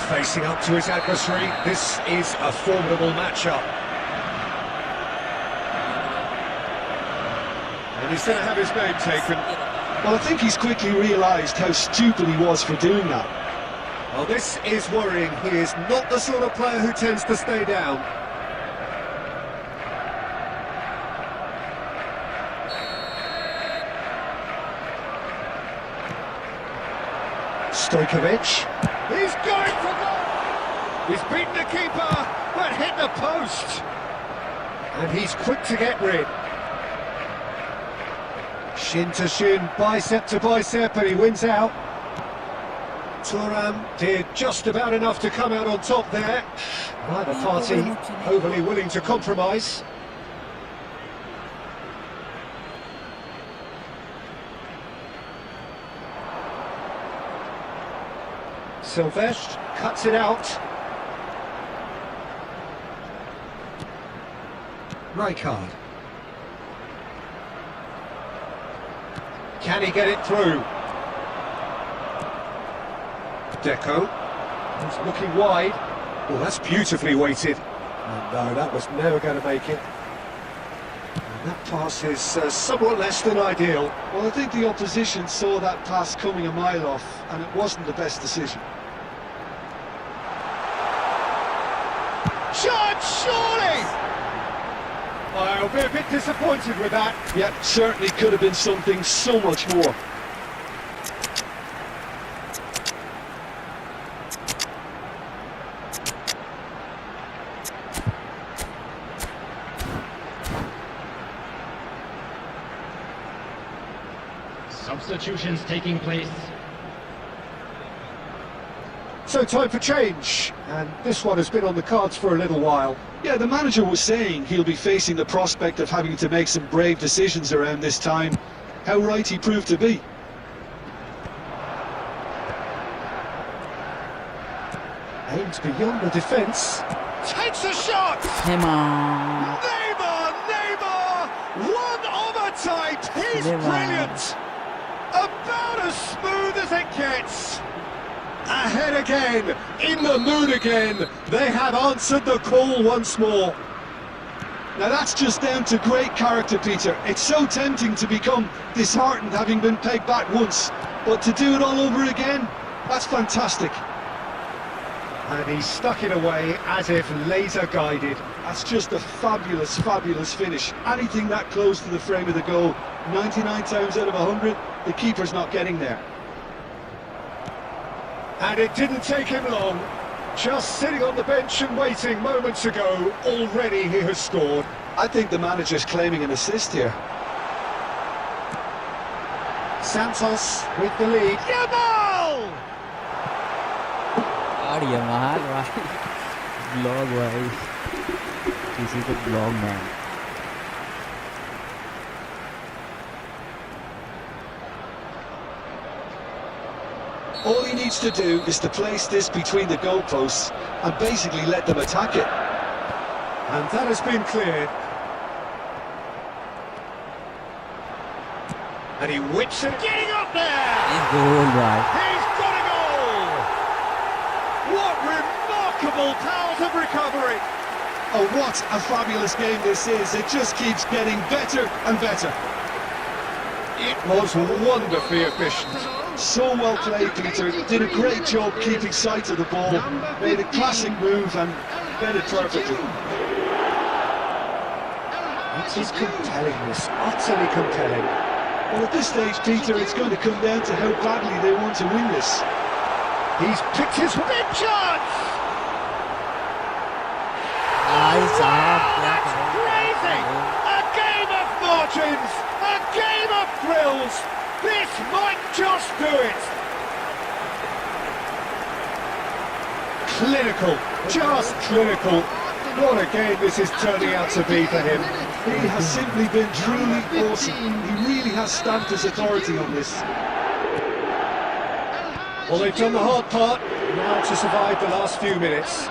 Facing up to his adversary, this is a formidable matchup. And he's going to have his name taken. Well, I think he's quickly realised how stupid he was for doing that. Well, this is worrying. He is not the sort of player who tends to stay down. Stojkovic. He's going for goal! He's beaten the keeper, but hit the post. And he's quick to get rid. Shin to shin, bicep to bicep, and he wins out. Thuram did just about enough to come out on top there. Neither party overly willing to compromise. Silvestre cuts it out. Rijkaard. Can he get it through? Deco. He's looking wide. Well, that's beautifully weighted. And no, that was never going to make it. And that pass is somewhat less than ideal. Well, I think the opposition saw that pass coming a mile off, and it wasn't the best decision. Shot, surely! I'll be a bit disappointed with that. Yeah, certainly could have been something so much more. Substitutions taking place. So time for change, and this one has been on the cards for a little while. Yeah, the manager was saying he'll be facing the prospect of having to make some brave decisions around this time. How right he proved to be. Aims beyond the defence. Takes a shot! Neymar. Neymar! One of a type! He's brilliant! About as smooth as it gets! Ahead again, in the mood again. They have answered the call once more. Now that's just down to great character, Peter. It's so tempting to become disheartened having been pegged back once, but to do it all over again, that's fantastic. And he stuck it away as if laser guided. That's just a fabulous, fabulous finish. Anything that close to the frame of the goal, 99 times out of 100, the keeper's not getting there. And it didn't take him long. Just sitting on the bench and waiting moments ago, already he has scored. I think the manager's claiming an assist here. Santos with the lead. Yamal! Yaha, right? Vlog, right? This is the vlog, man. All he needs to do is to place this between the goalposts and basically let them attack it. And that has been cleared. And he whips it, getting up there! It's goal, right? He's got a goal! What remarkable powers of recovery! Oh, what a fabulous game this is. It just keeps getting better and better. It was wonderfully efficient. So well played, Peter. Did a great job keeping sight of the ball. Made a classic move and fed it perfectly. It is compelling, this. Utterly compelling. Well, at this stage, Peter, it's going to come down to how badly they want to win this. He's picked his big chance! Nice, That's crazy! A game of fortunes! A game of thrills! This might just do it! Clinical, just clinical. What a game this is turning out to be for him. He has simply been truly awesome. He really has stamped his authority on this. Well, they've done the hard part, now to survive the last few minutes.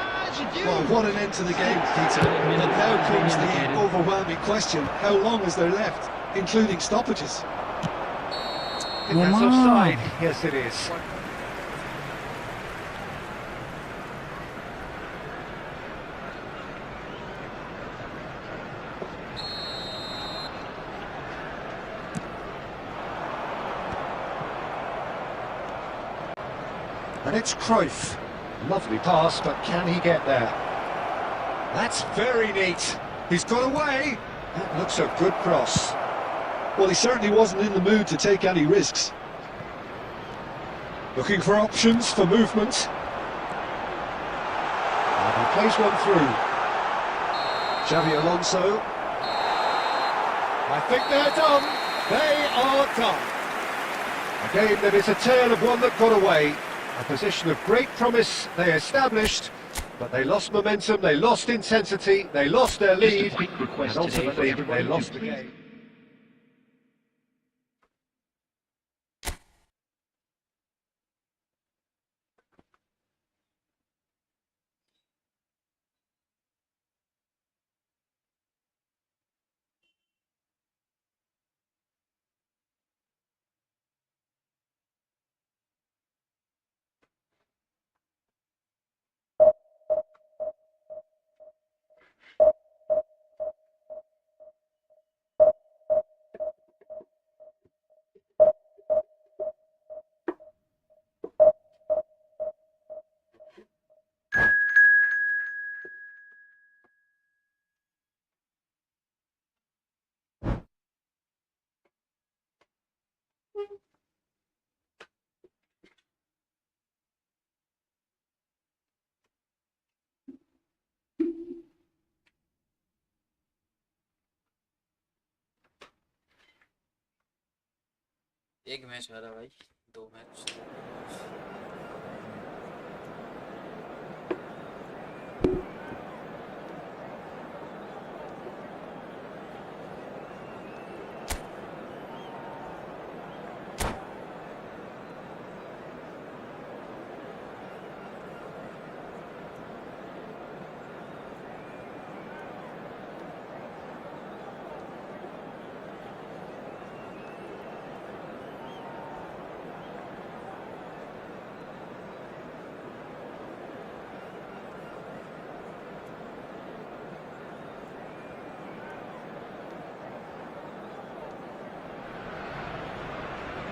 Well, what an end to the game, Peter. And now comes the overwhelming question, how long is there left, including stoppages? That's offside. Yes, it is. And it's Cruyff. Lovely pass, but can he get there? That's very neat. He's got away. That looks a good cross. Well, he certainly wasn't in the mood to take any risks. Looking for options for movement. And he plays one through. Xavi Alonso. I think they're done. They are done. A game that is a tale of one that got away. A position of great promise they established, but they lost momentum, they lost intensity, they lost their lead, quick request and today for ultimately everybody they to lost the please game. एक match हारा भाई, दो match.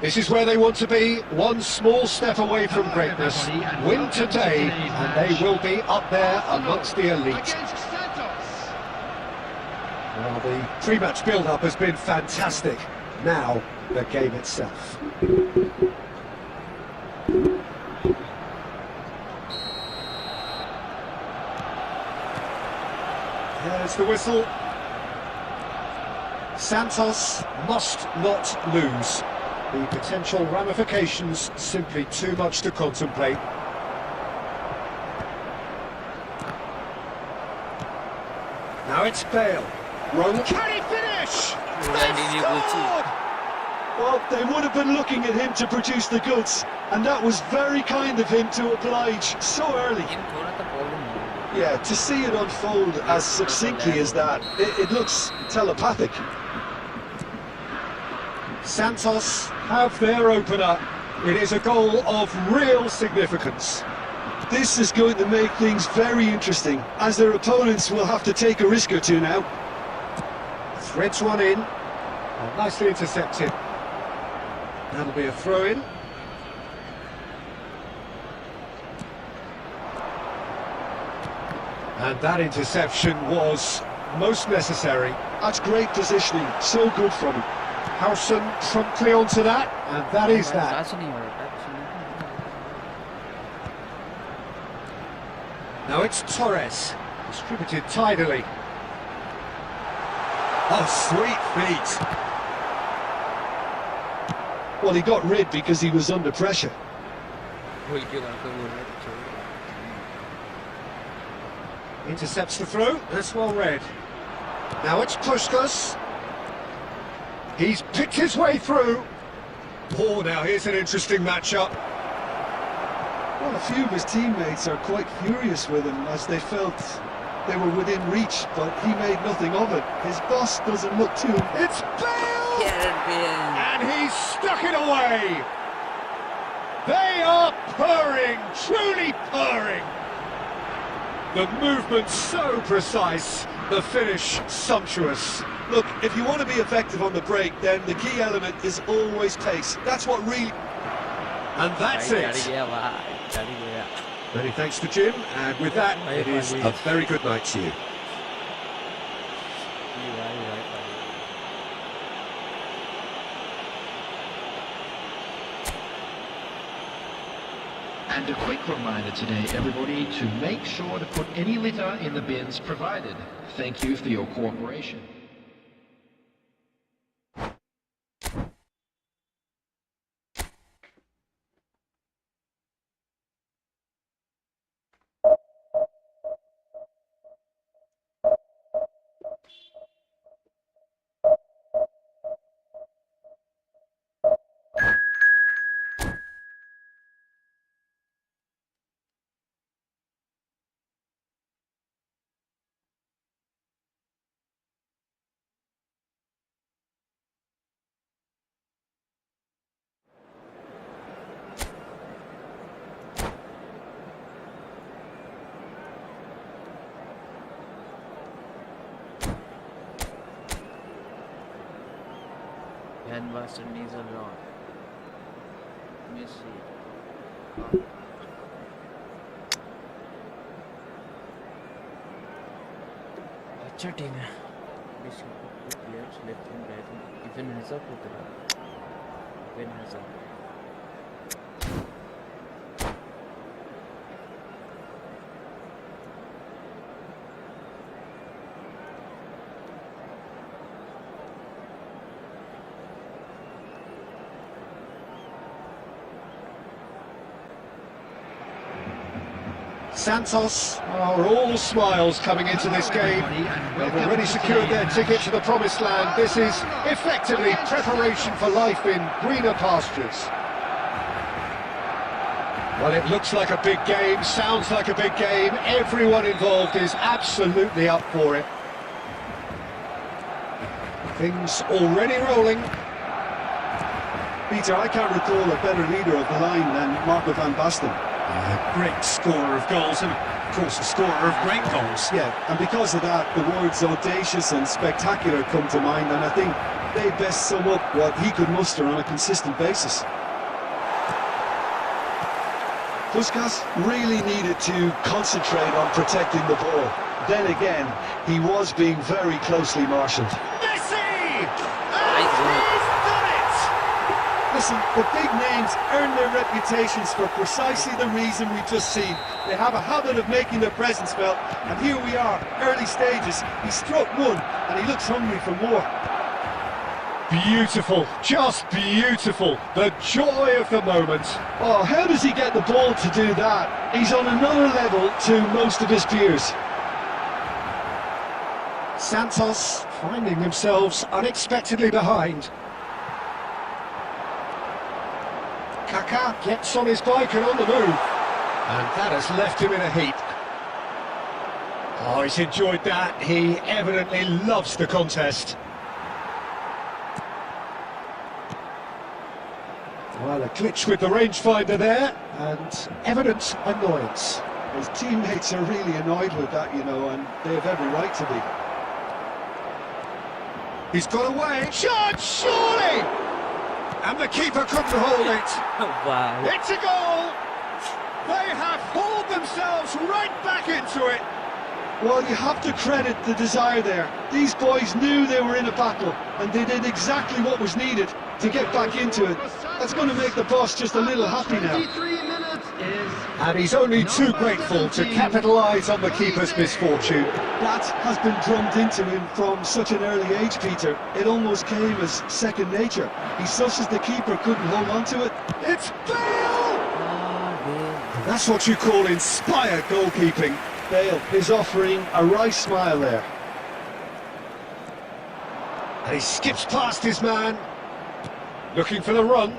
This is where they want to be, one small step away from greatness. Win today, and they will be up there amongst the elite. Well, the pre-match build-up has been fantastic. Now, the game itself. There's the whistle. Santos must not lose. The potential ramifications simply too much to contemplate. Now it's Bale. Can he finish? They've scored! Well, they would have been looking at him to produce the goods, and that was very kind of him to oblige so early. Yeah, to see it unfold as succinctly as that, it looks telepathic. Santos have their opener. It is a goal of real significance. This is going to make things very interesting, as their opponents will have to take a risk or two now. Threads one in. Oh, nicely intercepted. That'll be a throw-in. And that interception was most necessary. That's great positioning, so good from him. Howson promptly onto that, and that is that. Now it's Torres, distributed tidily. Oh, sweet feet. Well, he got rid because he was under pressure. Intercepts the throw, that's well read. Now it's Puskas. He's picked his way through. Oh, now here's an interesting matchup. Well, a few of his teammates are quite furious with him, as they felt they were within reach, but he made nothing of it. His boss doesn't look too... It's Bale! And he's stuck it away! They are purring, truly purring! The movement so precise, the finish sumptuous. Look, if you want to be effective on the break, then the key element is always pace. That's what really... And that's भाई चढ़ it. गया भाई चढ़ गया Many thanks to Jim, and with that, it is a very good night to you. And a quick reminder today, everybody, to make sure to put any litter in the bins provided. Thank you for your cooperation. Handmaster needs a lot. Let me see. अच्छा team है players left and right even Hazard होता है even Hazard Santos are all smiles coming into this game. They've already secured their ticket to the promised land. This is effectively preparation for life in greener pastures. Well, it looks like a big game, sounds like a big game. Everyone involved is absolutely up for it. Things already rolling. Peter, I can't recall a better leader of the line than Marco van Basten. A great scorer of goals and, of course, a scorer of great goals. Yeah, and because of that, the words audacious and spectacular come to mind, and I think they best sum up what he could muster on a consistent basis. Puskas really needed to concentrate on protecting the ball. Then again, he was being very closely marshalled. Messi! And he's done it! Listen, the big names earn their reputations for precisely the reason we've just seen. They have a habit of making their presence felt, and here we are, early stages. He struck one, and he looks hungry for more. Beautiful, just beautiful. The joy of the moment. Oh, how does he get the ball to do that? He's on another level to most of his peers. Santos finding themselves unexpectedly behind. Kaká gets on his bike and on the move. And that has left him in a heap. Oh, he's enjoyed that. He evidently loves the contest. Well, a glitch with the rangefinder there, and evident annoyance. His teammates are really annoyed with that, you know, and they have every right to be. He's got away. Shot, surely! And the keeper couldn't hold it. Wow. It's a goal! They have hauled themselves right back into it. Well, you have to credit the desire there. These boys knew they were in a battle, and they did exactly what was needed to get back into it. That's going to make the boss just a little happy now. And he's only too grateful to capitalise on the keeper's misfortune. That has been drummed into him from such an early age, Peter. It almost came as second nature. He's such as the keeper couldn't hold on to it. It's Bale! That's what you call inspired goalkeeping. Bale is offering a wry smile there. And he skips past his man, looking for the run.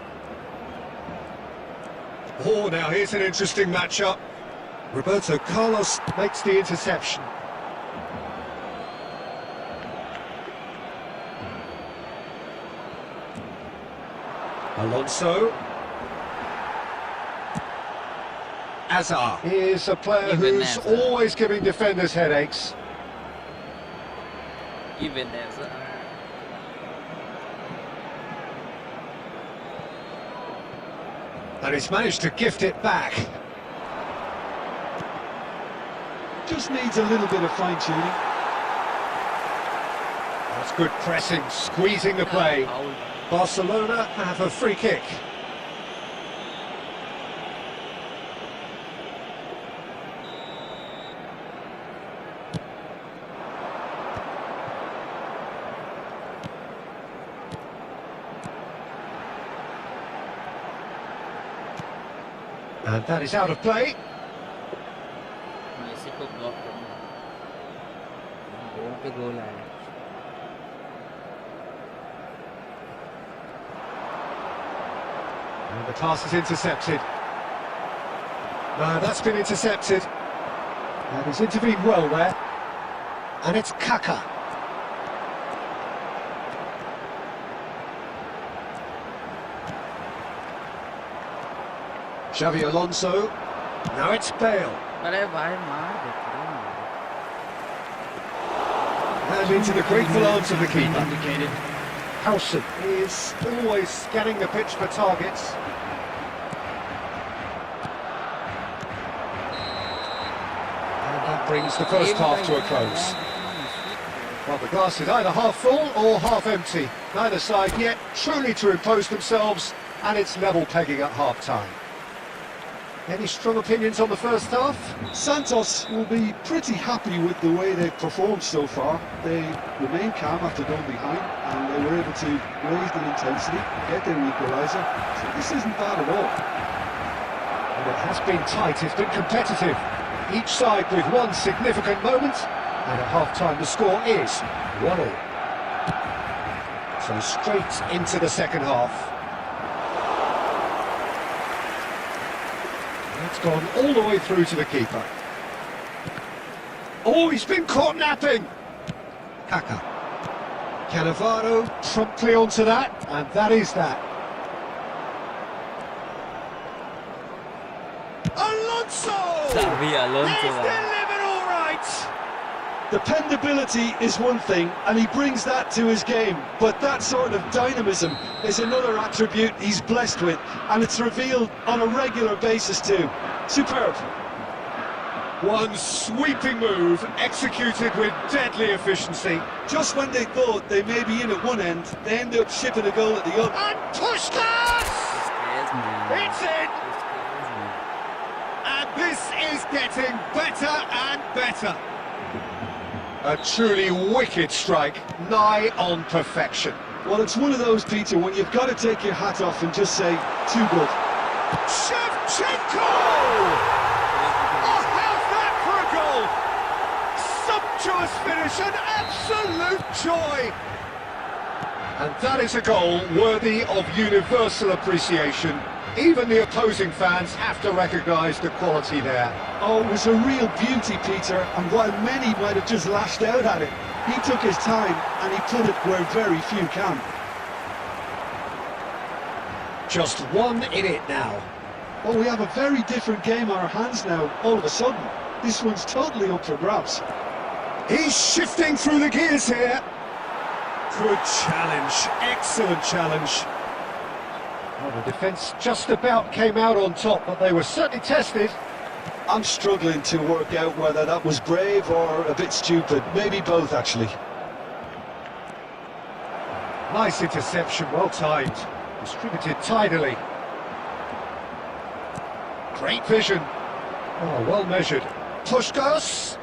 Oh, now here's an interesting matchup. Roberto Carlos makes the interception. Alonso. Hazard. He is a player Even who's Hazard. always giving defenders headaches. Even as And he's managed to gift it back. Just needs a little bit of fine-tuning. That's good pressing, squeezing the play. Barcelona have a free kick. And that is out of play. Messi को block करना है गोल पे गोल आया And the pass is intercepted. No, that's been intercepted. And he's intervened well there. And it's Kaka. Xavi Alonso. Now it's Bale. अरे भाई मार देते हैं And into the grateful arms of the keeper. Indicated. Howson is always scanning the pitch for targets. And that brings the first half to a close. Well, the glass is either half full or half empty. Neither side yet truly to impose themselves, and it's level pegging at half-time. Any strong opinions on the first half? Santos will be pretty happy with the way they've performed so far. They remain calm after going behind, and they were able to raise the intensity, get their equaliser. So this isn't bad at all. And it has been tight, it's been competitive. Each side with one significant moment, and at half-time the score is 1-1. So straight into the second half. It's gone all the way through to the keeper. Oh, he's been caught napping! Kaka. Cannavaro promptly onto that, and that is that. Alonso! Xavi Alonso He's delivered all right! Dependability is one thing, and he brings that to his game, but that sort of dynamism is another attribute he's blessed with, and it's revealed on a regular basis too. Superb. One sweeping move, executed with deadly efficiency. Just when they thought they may be in at one end, they end up shipping a goal at the other. And Pushkas! It's in! And this is getting better and better. A truly wicked strike, nigh on perfection. Well, it's one of those, Peter, when you've got to take your hat off and just say, too good. Shevchenko! Oh, how's that for a goal? Sumptuous finish, an absolute joy! And that is a goal worthy of universal appreciation. Even the opposing fans have to recognise the quality there. Oh, it was a real beauty, Peter, and while many might have just lashed out at it, he took his time and he put it where very few can. Just one in it now. Well, we have a very different game on our hands now, all of a sudden. This one's totally up for grabs. He's shifting through the gears here. Good challenge, excellent challenge. Well, the defence just about came out on top, but they were certainly tested. I'm struggling to work out whether that was brave or a bit stupid. Maybe both, actually. Nice interception, well timed. Distributed tidily. Great vision. Oh, well measured. Pushkas!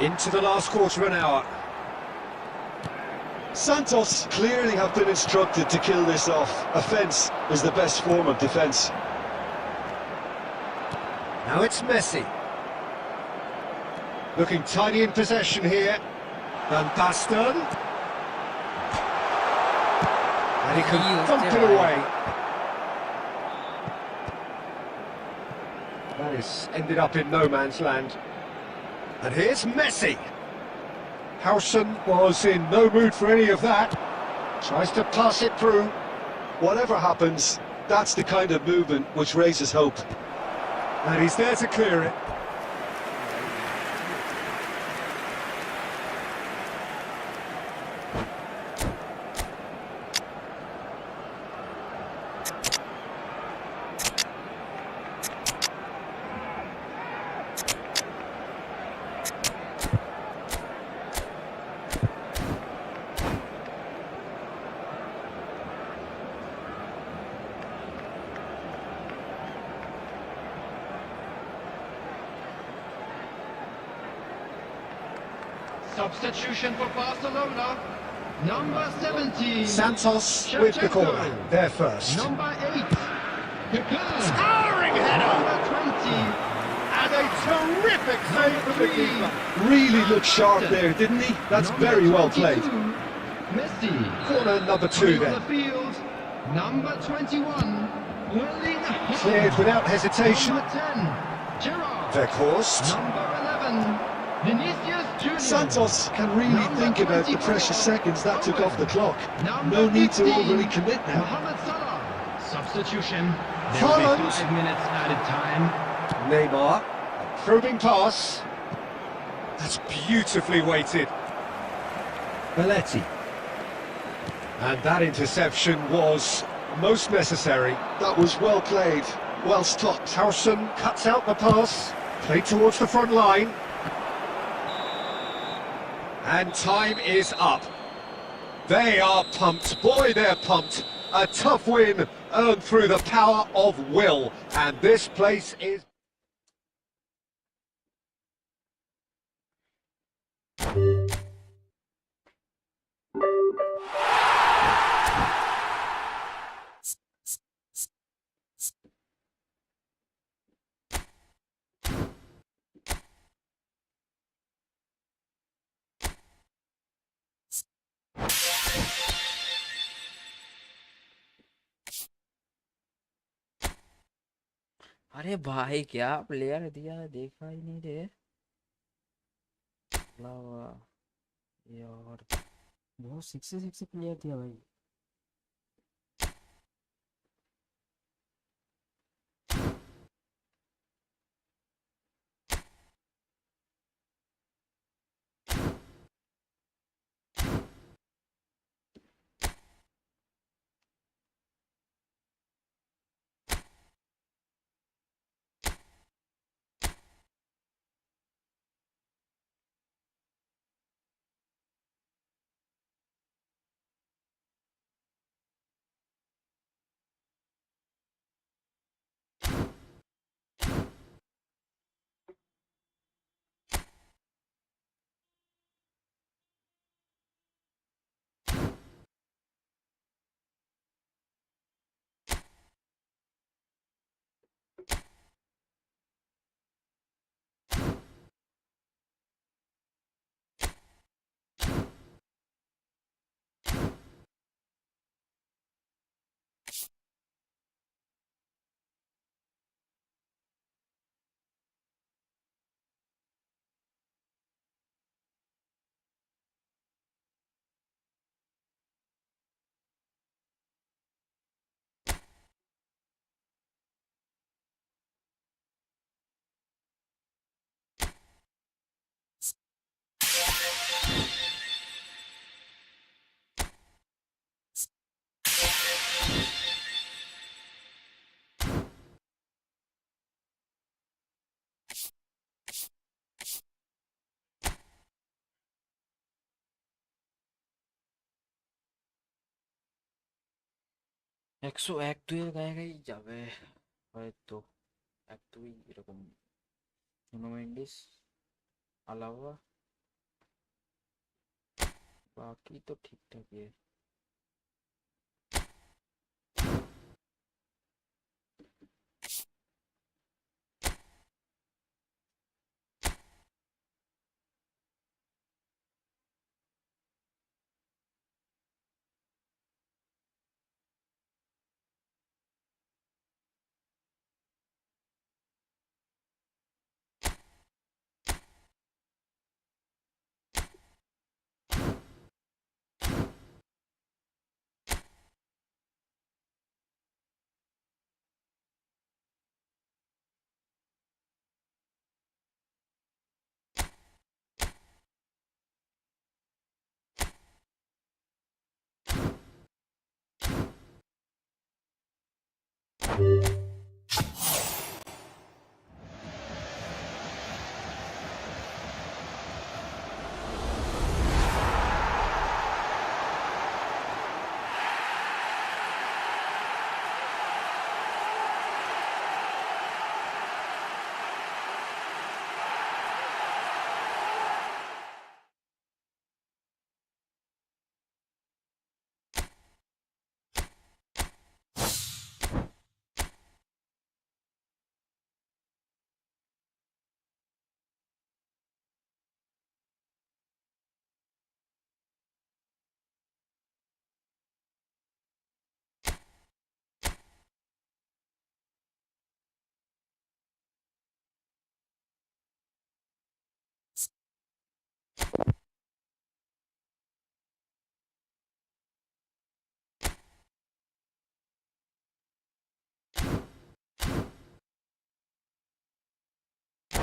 Into the last quarter of an hour. Santos clearly have been instructed to kill this off. Offence is the best form of defence. Now it's Messi. Looking tidy in possession here. Van Basten. And he can thump it away. That is ended up in no man's land. And here's Messi. Howson was in no mood for any of that. Tries to pass it through. Whatever happens, that's the kind of movement which raises hope. And he's there to clear it. Substitution for Barcelona. Number 17. Santos with the corner. They're first. Number 8. Towering header! Number 20. And a terrific save from the keeper. Really looked sharp there, didn't he? That's very well played. Messi. Corner number 2 Coming on then. the field. Number 21. Erling Haaland. Cleared without hesitation. Number 10. Gerrard. Weghorst. Number 11. Vinicius Junior. Santos can really think about the precious seconds that took off the clock. No need to overly commit now. Mohamed Salah. Substitution. There Haaland. will be 5 minutes added time. Neymar. Probing pass. That's beautifully weighted. Belletti. And that interception was most necessary. That was well played, well stopped. Harrison cuts out the pass. Played towards the front line. And time is up. They are pumped. Boy, they're pumped. A tough win earned through the power of will. And this place is... अरे भाई क्या player दिया, देखा ही नहीं रे यार, बहुत sixty player दिया भाई। একশো এক দুইয়ের গায়ে যাবে হয়তো, এক দুই এরকম টুর্নামেন্টিস আলাওয়া, বাকি তো ঠিকঠাকই।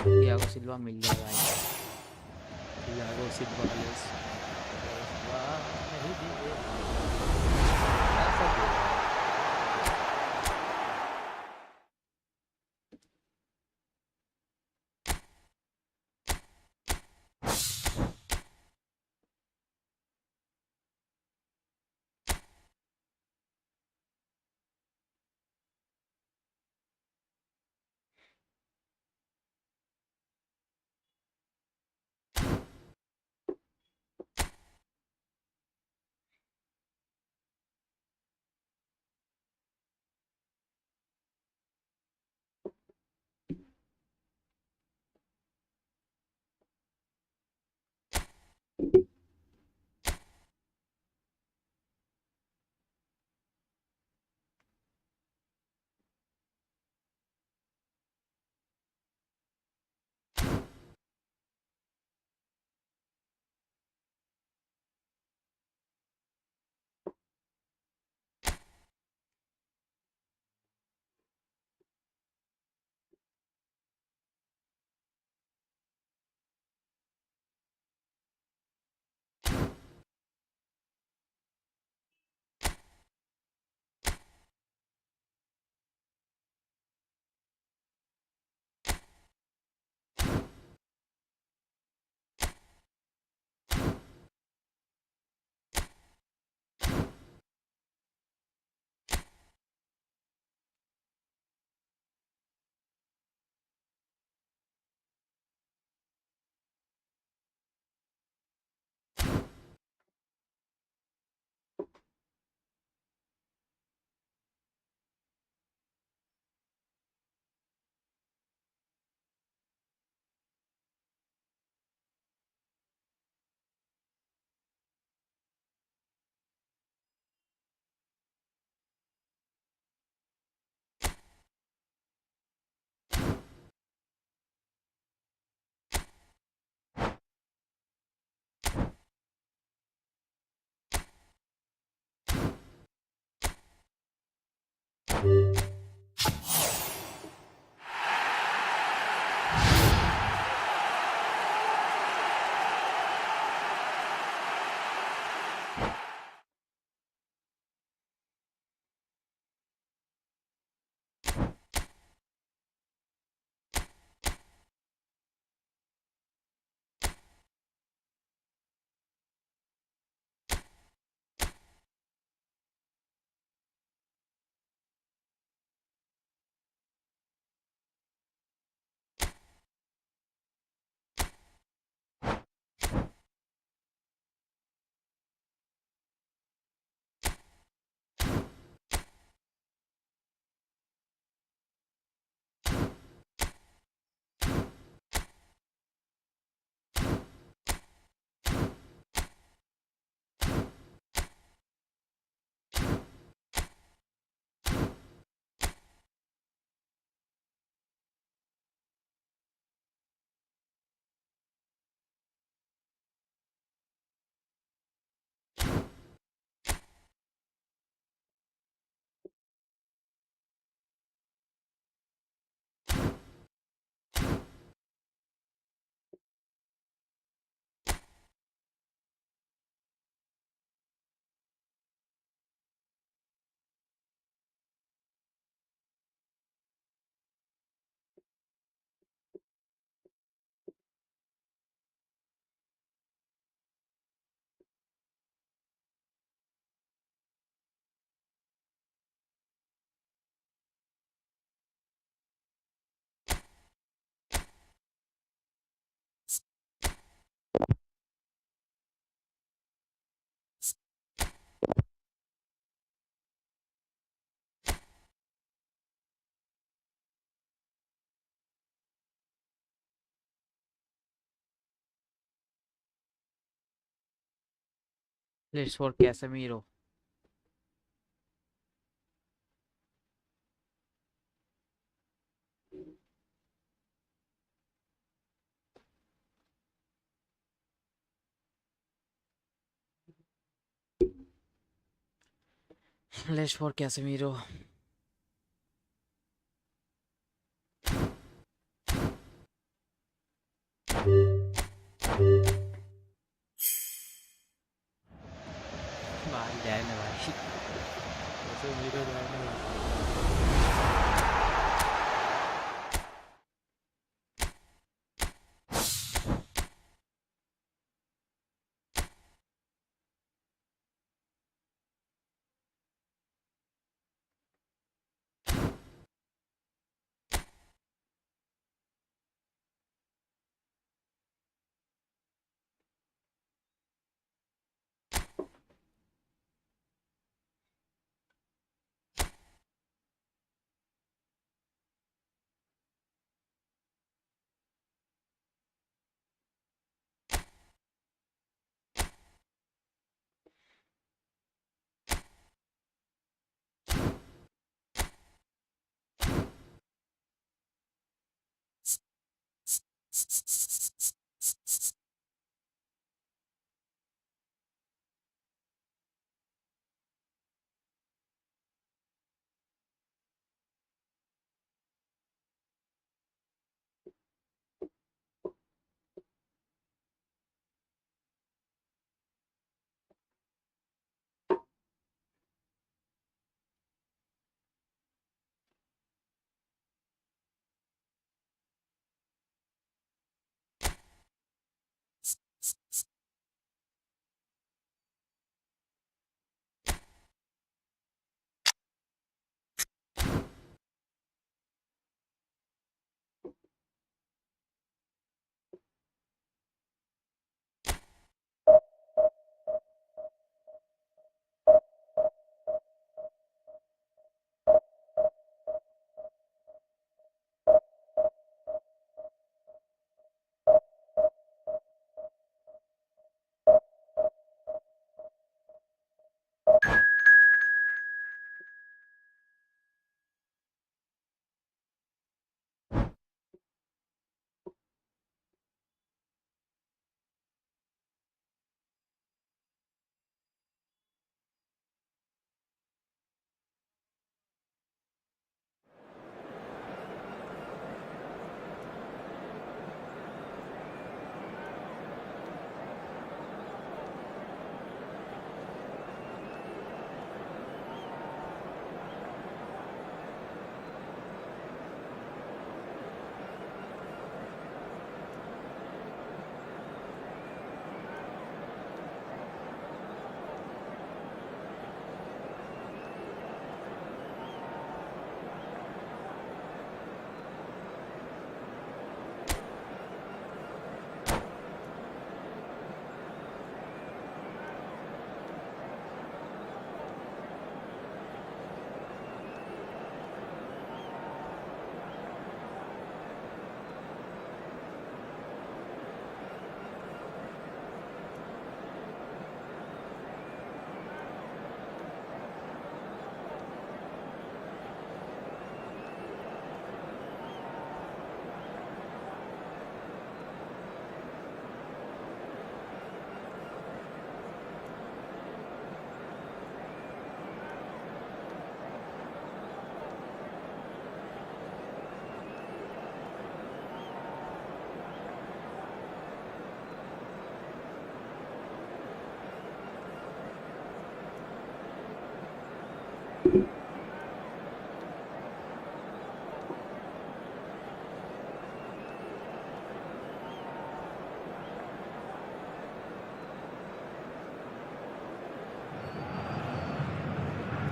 थियागो सिल्वा मिल जाएगा इनको। थियागो सिल्वा यस वाह, नहीं दिए। ऐसा क्यों है? Let's for Casemiro. Let's for Casemiro. मार जाए ना भाई, ऐसे मेरा जाए ना भाई।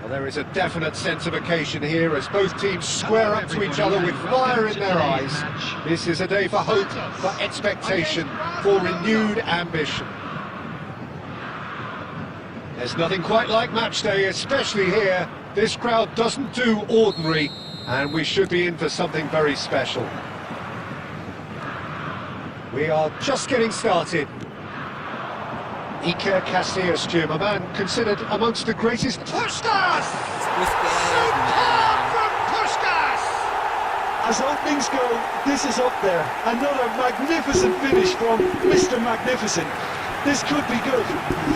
There is a definite sense of occasion here as both teams square up to each other with fire in their eyes. This is a day for hope, for expectation, for renewed ambition. There's nothing quite like match day, especially here. This crowd doesn't do ordinary, and we should be in for something very special. We are just getting started. Iker Casillas, Jim, a man considered amongst the greatest. Puskas! Superb from Puskas! As openings go, this is up there. Another magnificent finish from Mr. Magnificent. This could be good,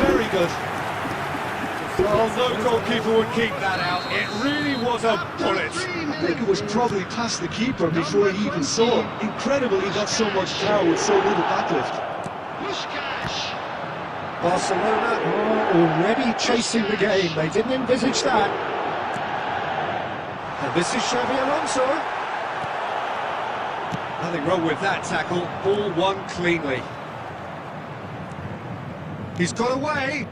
very good. Well, no goalkeeper would keep that out. It really was a bullet. I think it was probably past the keeper before he even saw it. Incredible he got so much power with so little backlift. Barcelona are already chasing the game. They didn't envisage that. And this is Xavi Alonso. Nothing wrong with that tackle. Ball won cleanly. He's got away.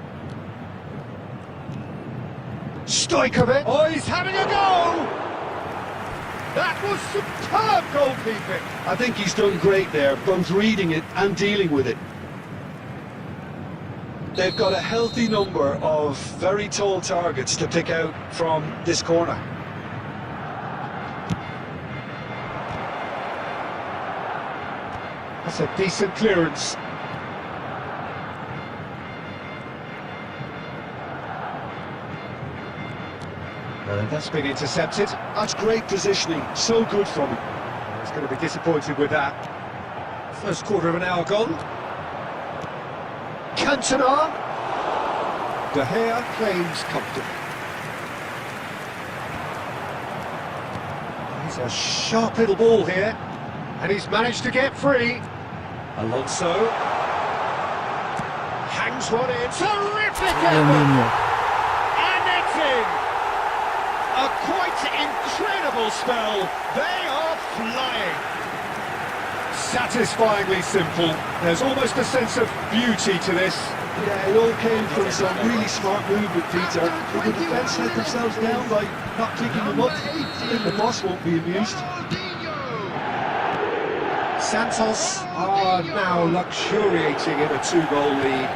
Stojkovic. Oh, he's having a go! That was superb goalkeeping. I think he's done great there, both reading it and dealing with it. They've got a healthy number of very tall targets to pick out from this corner. That's a decent clearance. That's been intercepted. That's great positioning, so good from him. He's going to be disappointed with that. First quarter of an hour gone. Cantona. De Gea claims comfortable. He's a sharp little ball here, and he's managed to get free. Alonso hangs one in. Terrific effort! And it's in! A quite incredible spell. They are flying. Satisfyingly simple. There's almost a sense of beauty to this. Yeah, it all came from some really smart movement, Peter. If the defence let themselves down by not picking them up, then the boss won't be amused. Santos are now luxuriating in a two-goal lead.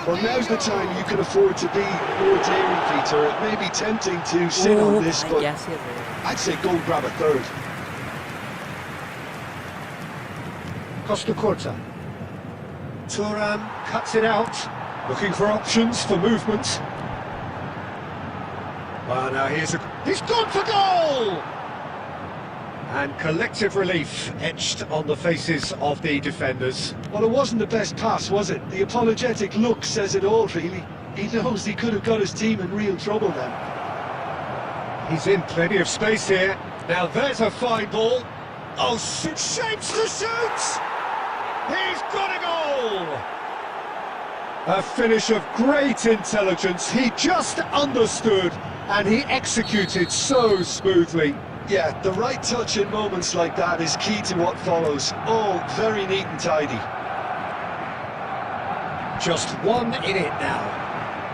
Well, now's the time you can afford to be more daring, Peter. It may be tempting to sit on this, but I'd say go and grab a third. Costa Corta. Thuram cuts it out, looking for options for movement. Well, now he's gone for goal! And collective relief etched on the faces of the defenders. Well, it wasn't the best pass, was it? The apologetic look says it all, really. He knows he could have got his team in real trouble then. He's in plenty of space here. Now there's a fine ball. Oh, shapes to shoot! He's got a goal! A finish of great intelligence. He just understood and he executed so smoothly. Yeah, the right touch in moments like that is key to what follows. All very neat and tidy. Just one in it now.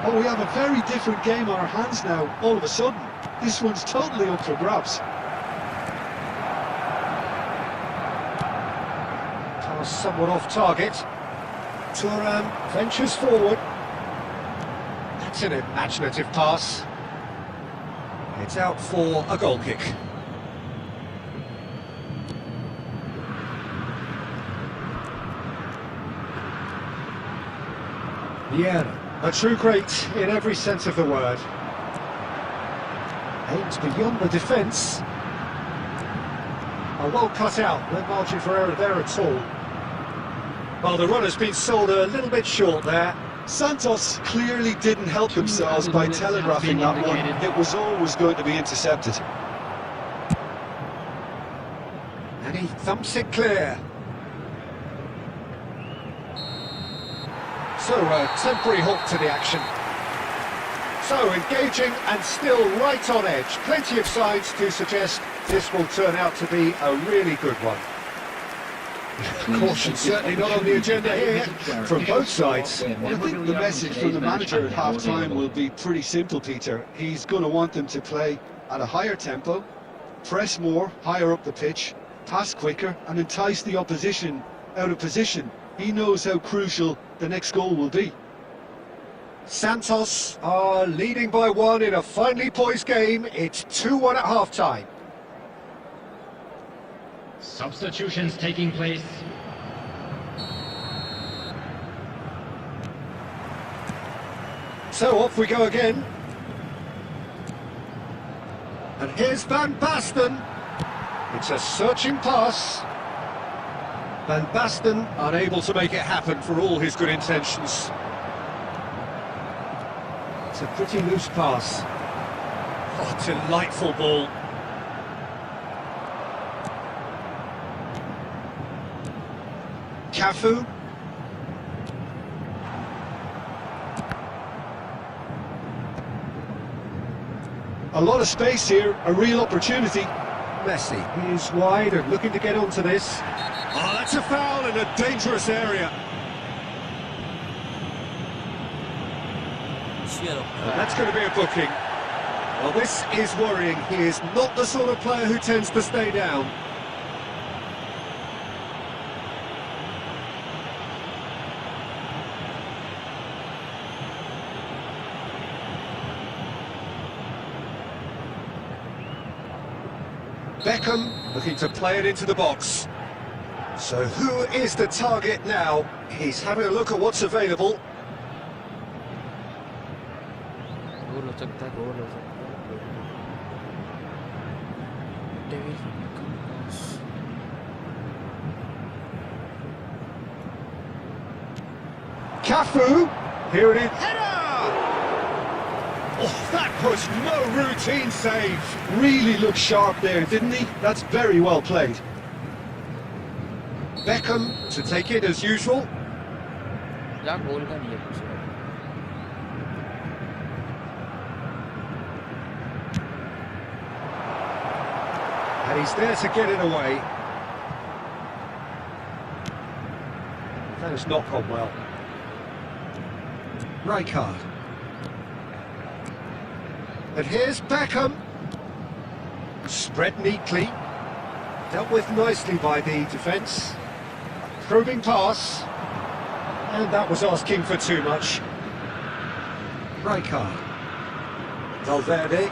Oh, we have a very different game on our hands now, all of a sudden. This one's totally up for grabs. Pass somewhat off target. Thuram ventures forward. That's an imaginative pass. It's out for a goal kick. Yeah, a true great in every sense of the word. Aims beyond the defence. A well cut out, no margin for error there at all. Well, the run has been sold a little bit short there. Santos clearly didn't help themselves by telegraphing that one. It was always going to be intercepted. And he thumps it clear. So, a temporary halt to the action. So, engaging and still right on edge. Plenty of signs to suggest this will turn out to be a really good one. Caution certainly not on the agenda here from both sides. Well, I think the message from the manager at half-time will be pretty simple, Peter. He's going to want them to play at a higher tempo, press more, higher up the pitch, pass quicker and entice the opposition out of position. He knows how crucial the next goal will be. Santos are leading by one in a finely poised game. It's 2-1 at half-time. Substitutions taking place. So off we go again. And here's Van Basten. It's a searching pass. Van Basten unable to make it happen for all his good intentions. It's a pretty loose pass. Oh, delightful ball. Cafu. A lot of space here, a real opportunity. Messi, he is wide and looking to get onto this. Oh, that's a foul in a dangerous area. That's going to be a booking. Well, this is worrying. He is not the sort of player who tends to stay down. Beckham looking to play it into the box. So who is the target now? He's having a look at what's available. गोल हो सकता है, गोल हो सकता है। David Cafu, here it is. Header! Oh, that was no routine save. Really looked sharp there, didn't he? That's very well played. Beckham to take it as usual. या गोल का नहीं है कुछ। And he's there to get it away. That has not gone well. Rijkaard. And here's Beckham. Spread neatly. Dealt with nicely by the defence. Probing pass. And that was asking for too much. Rijkaard. Valverde.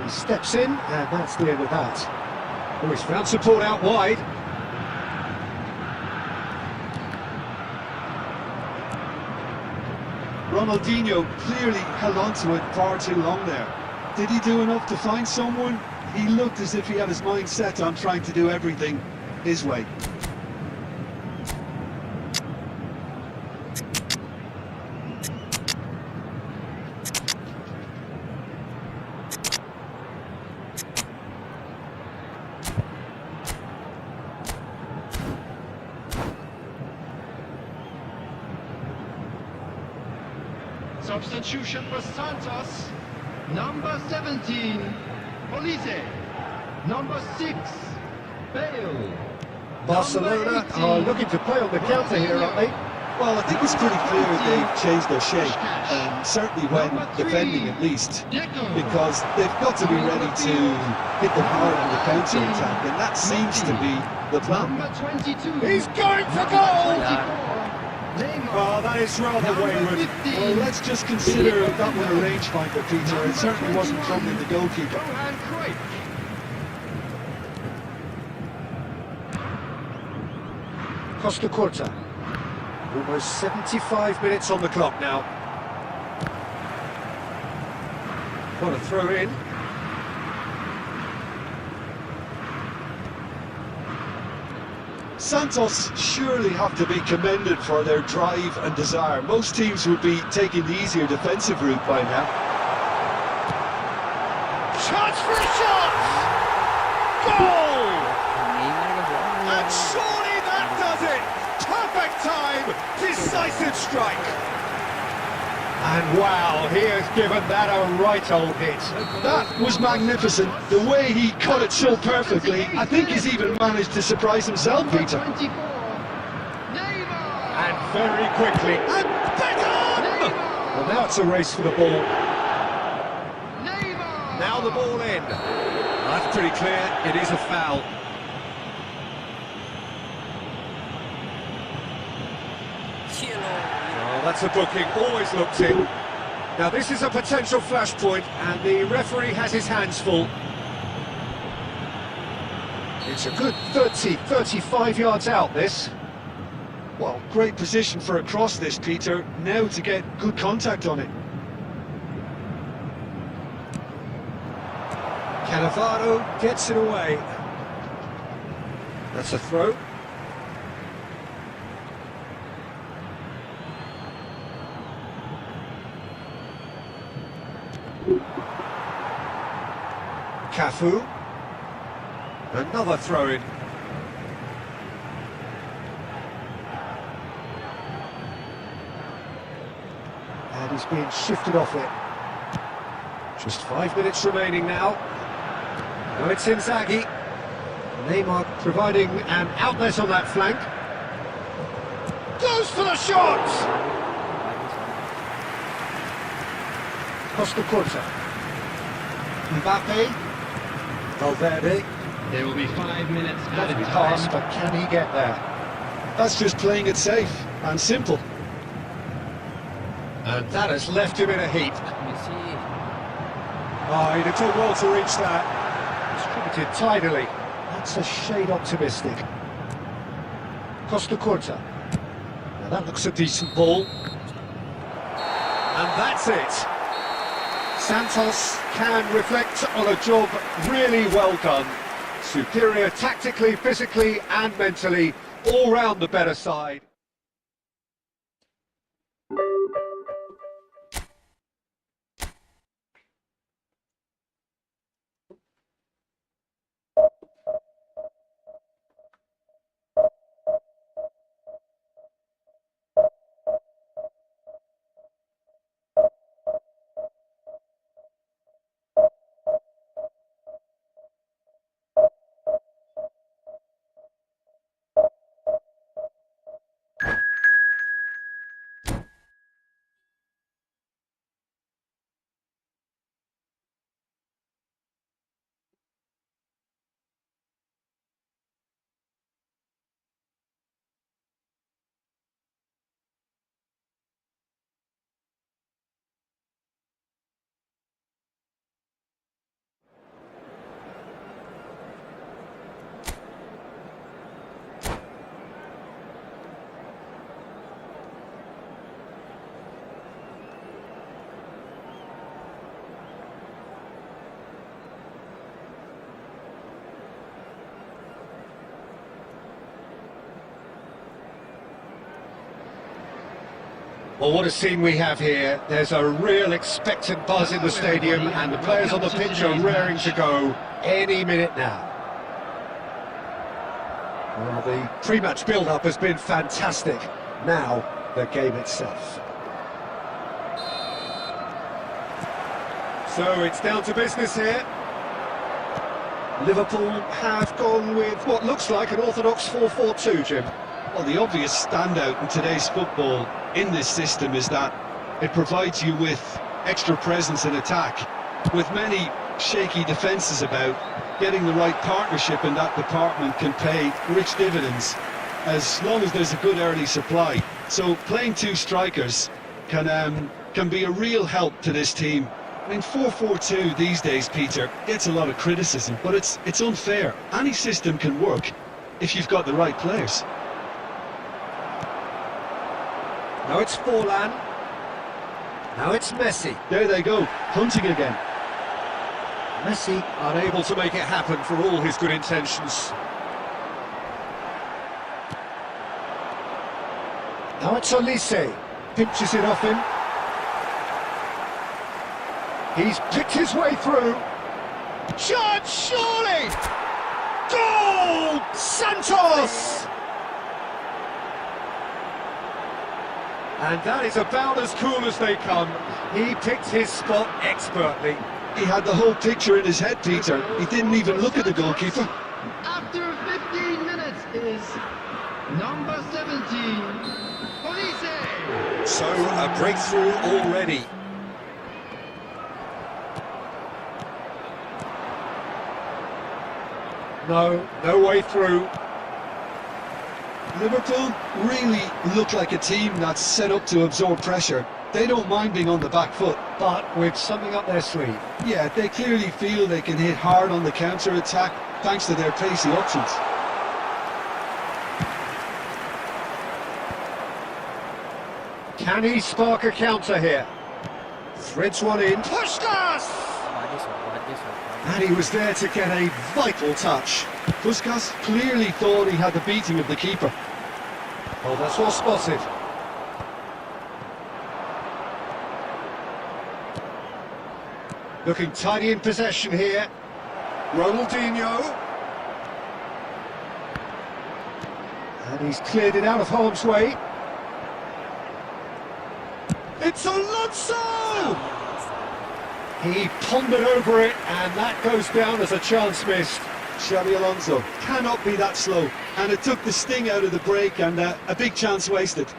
He steps in, and that's the end of that. Oh, he's found support out wide. Ronaldinho clearly held on to it far too long there. Did he do enough to find someone? He looked as if he had his mind set on trying to do everything his way. Substitution for Santos. Number 17, Police. Number 6, Bale. Barcelona are looking to play on the counter here, aren't they? Well, I think it's pretty clear they've changed their shape, certainly when defending at least, because they've got to be ready to hit the power on the counter-attack, and that seems to be the plan. Number 22. He's going for goal! Oh, that is rather wayward. Well, let's just consider that one a rangefinder, Peter. It certainly wasn't troubling the goalkeeper. Costa Curta. Almost 75 minutes on the clock now. Got a throw in. Santos surely have to be commended for their drive and desire. Most teams would be taking the easier defensive route by now. Chance for a shot! Goal! And surely that does it! Perfect time! Decisive strike! And wow, he has given that a right old hit. That was magnificent. The way he cut it so perfectly, I think he's even managed to surprise himself, Peter. And very quickly. And Beckham! Well, now it's a race for the ball. Now the ball in. That's pretty clear. It is a foul. Oh, that's a booking. Always looked in. Now this is a potential flashpoint, and the referee has his hands full. It's a good 30, 35 yards out, this. Well, great position for a cross this, Peter. Now to get good contact on it. Cannavaro gets it away. That's a throw. Cafu. Another throw-in. And he's being shifted off it. Just 5 minutes remaining now. Now it's Inzaghi. Neymar providing an outlet on that flank. Goes for the shot! Costa Curta. Mbappe. Valverde. There will be 5 minutes Got added it past, time. but can he get there? That's just playing it safe and simple. And that has left him in a heap. Messi. Oh, he'd have done well to reach that. Distributed tidily. That's a shade optimistic. Costa Curta. Now that looks a decent ball. And that's it. Santos can reflect on a job really well done. Superior tactically, physically and mentally, all round the better side. Well, what a scene we have here. There's a real expectant buzz in the stadium and the players on the pitch are raring to go any minute now. Well, the pre-match build-up has been fantastic. Now, the game itself. So it's down to business here. Liverpool have gone with what looks like an orthodox 4-4-2, Jim. Well, the obvious standout in today's football in this system is that it provides you with extra presence in attack. With many shaky defences about, getting the right partnership in that department can pay rich dividends, as long as there's a good early supply. So playing two strikers can be a real help to this team. I mean, 4-4-2 these days, Peter, gets a lot of criticism, but it's unfair. Any system can work if you've got the right players. Now it's Forlan. Now it's Messi. There they go, hunting again. Messi unable to make it happen for all his good intentions. Now it's Olise. Pinches it off him. He's picked his way through. Shot, surely! Goal! Santos! And that is about as cool as they come. He picked his spot expertly. He had the whole picture in his head, Peter. He didn't even look at the goalkeeper. After 15 minutes is number 17, Olise. So, a breakthrough already. No way through. Liverpool really look like a team that's set up to absorb pressure. They don't mind being on the back foot. But with something up their sleeve. Yeah, they clearly feel they can hit hard on the counter-attack thanks to their pacey options. Can he spark a counter here? Threads one in. Puskas! And he was there to get a vital touch. Puskas clearly thought he had the beating of the keeper. Oh, that's well spotted. Looking tidy in possession here. Ronaldinho. And he's cleared it out of harm's way. It's Alonso! He pondered over it, and that goes down as a chance missed. Xabi Alonso cannot be that slow, and it took the sting out of the break, and a big chance wasted.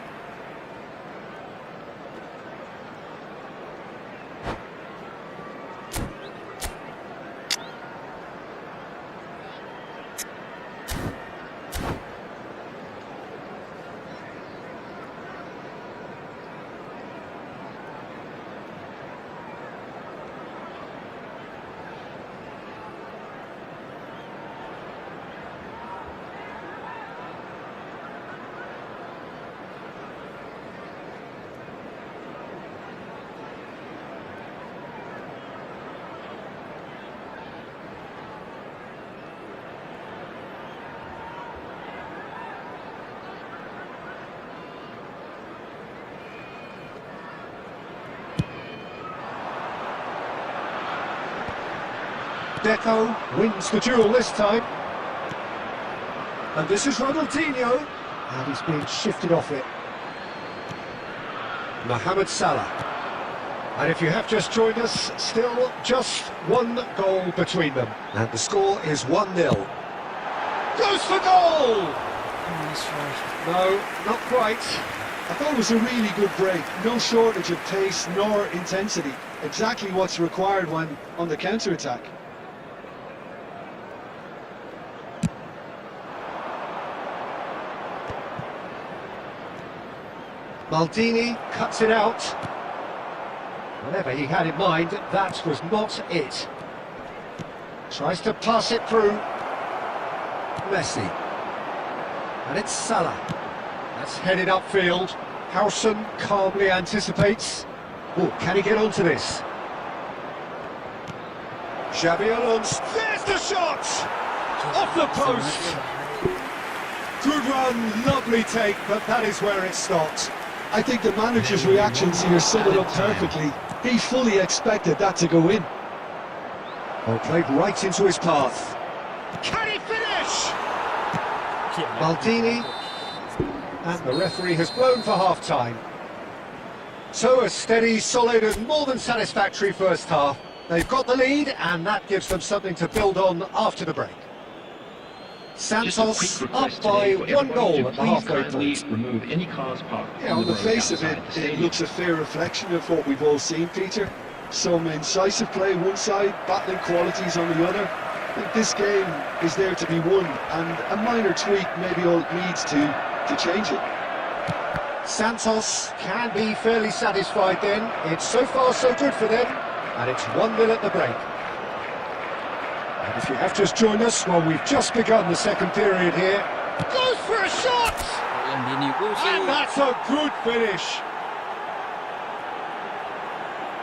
Deco wins the duel this time. And this is Ronaldinho. And he's being shifted off it. Mohamed Salah. And if you have just joined us, still just one goal between them. And the score is 1-0. Goes for goal! Nice try. No, not quite. I thought it was a really good break. No shortage of pace nor intensity. Exactly what's required when on the counter-attack. Maldini cuts it out. Whatever he had in mind, that was not it. Tries to pass it through. Messi. And it's Salah. That's headed upfield. Howson calmly anticipates. Oh, can he get onto this? Xabi Alonso. There's the shot! Off the post! Good run, lovely take, but that is where it stopped. I think the manager's reactions here sum it up perfectly. He fully expected that to go in. Well, played right into his path. Can he finish? Maldini. And the referee has blown for half-time. So a steady, solid and more than satisfactory first half. They've got the lead and that gives them something to build on after the break. Santos up by 1 goal at the halfway point. Remove any cars parked. Yeah, on the face of it, it looks a fair reflection of what we've all seen, Peter. Some incisive play one side, battling qualities on the other. I think this game is there to be won, and a minor tweak maybe all it needs to change it. Santos can be fairly satisfied then. It's so far so good for them, and it's 1-0 at the break. And if you have just joined us, well, we've just begun the second period here. Goes for a shot! And that's a good finish.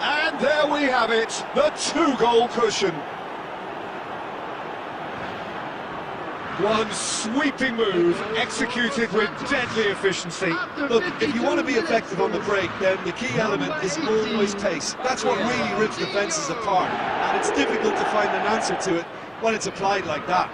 And there we have it, the 2-goal cushion. One sweeping move, executed with deadly efficiency. Look, if you want to be effective on the break, then the key element is always pace. That's what really rips defences apart, and it's difficult to find an answer to it when it's applied like that.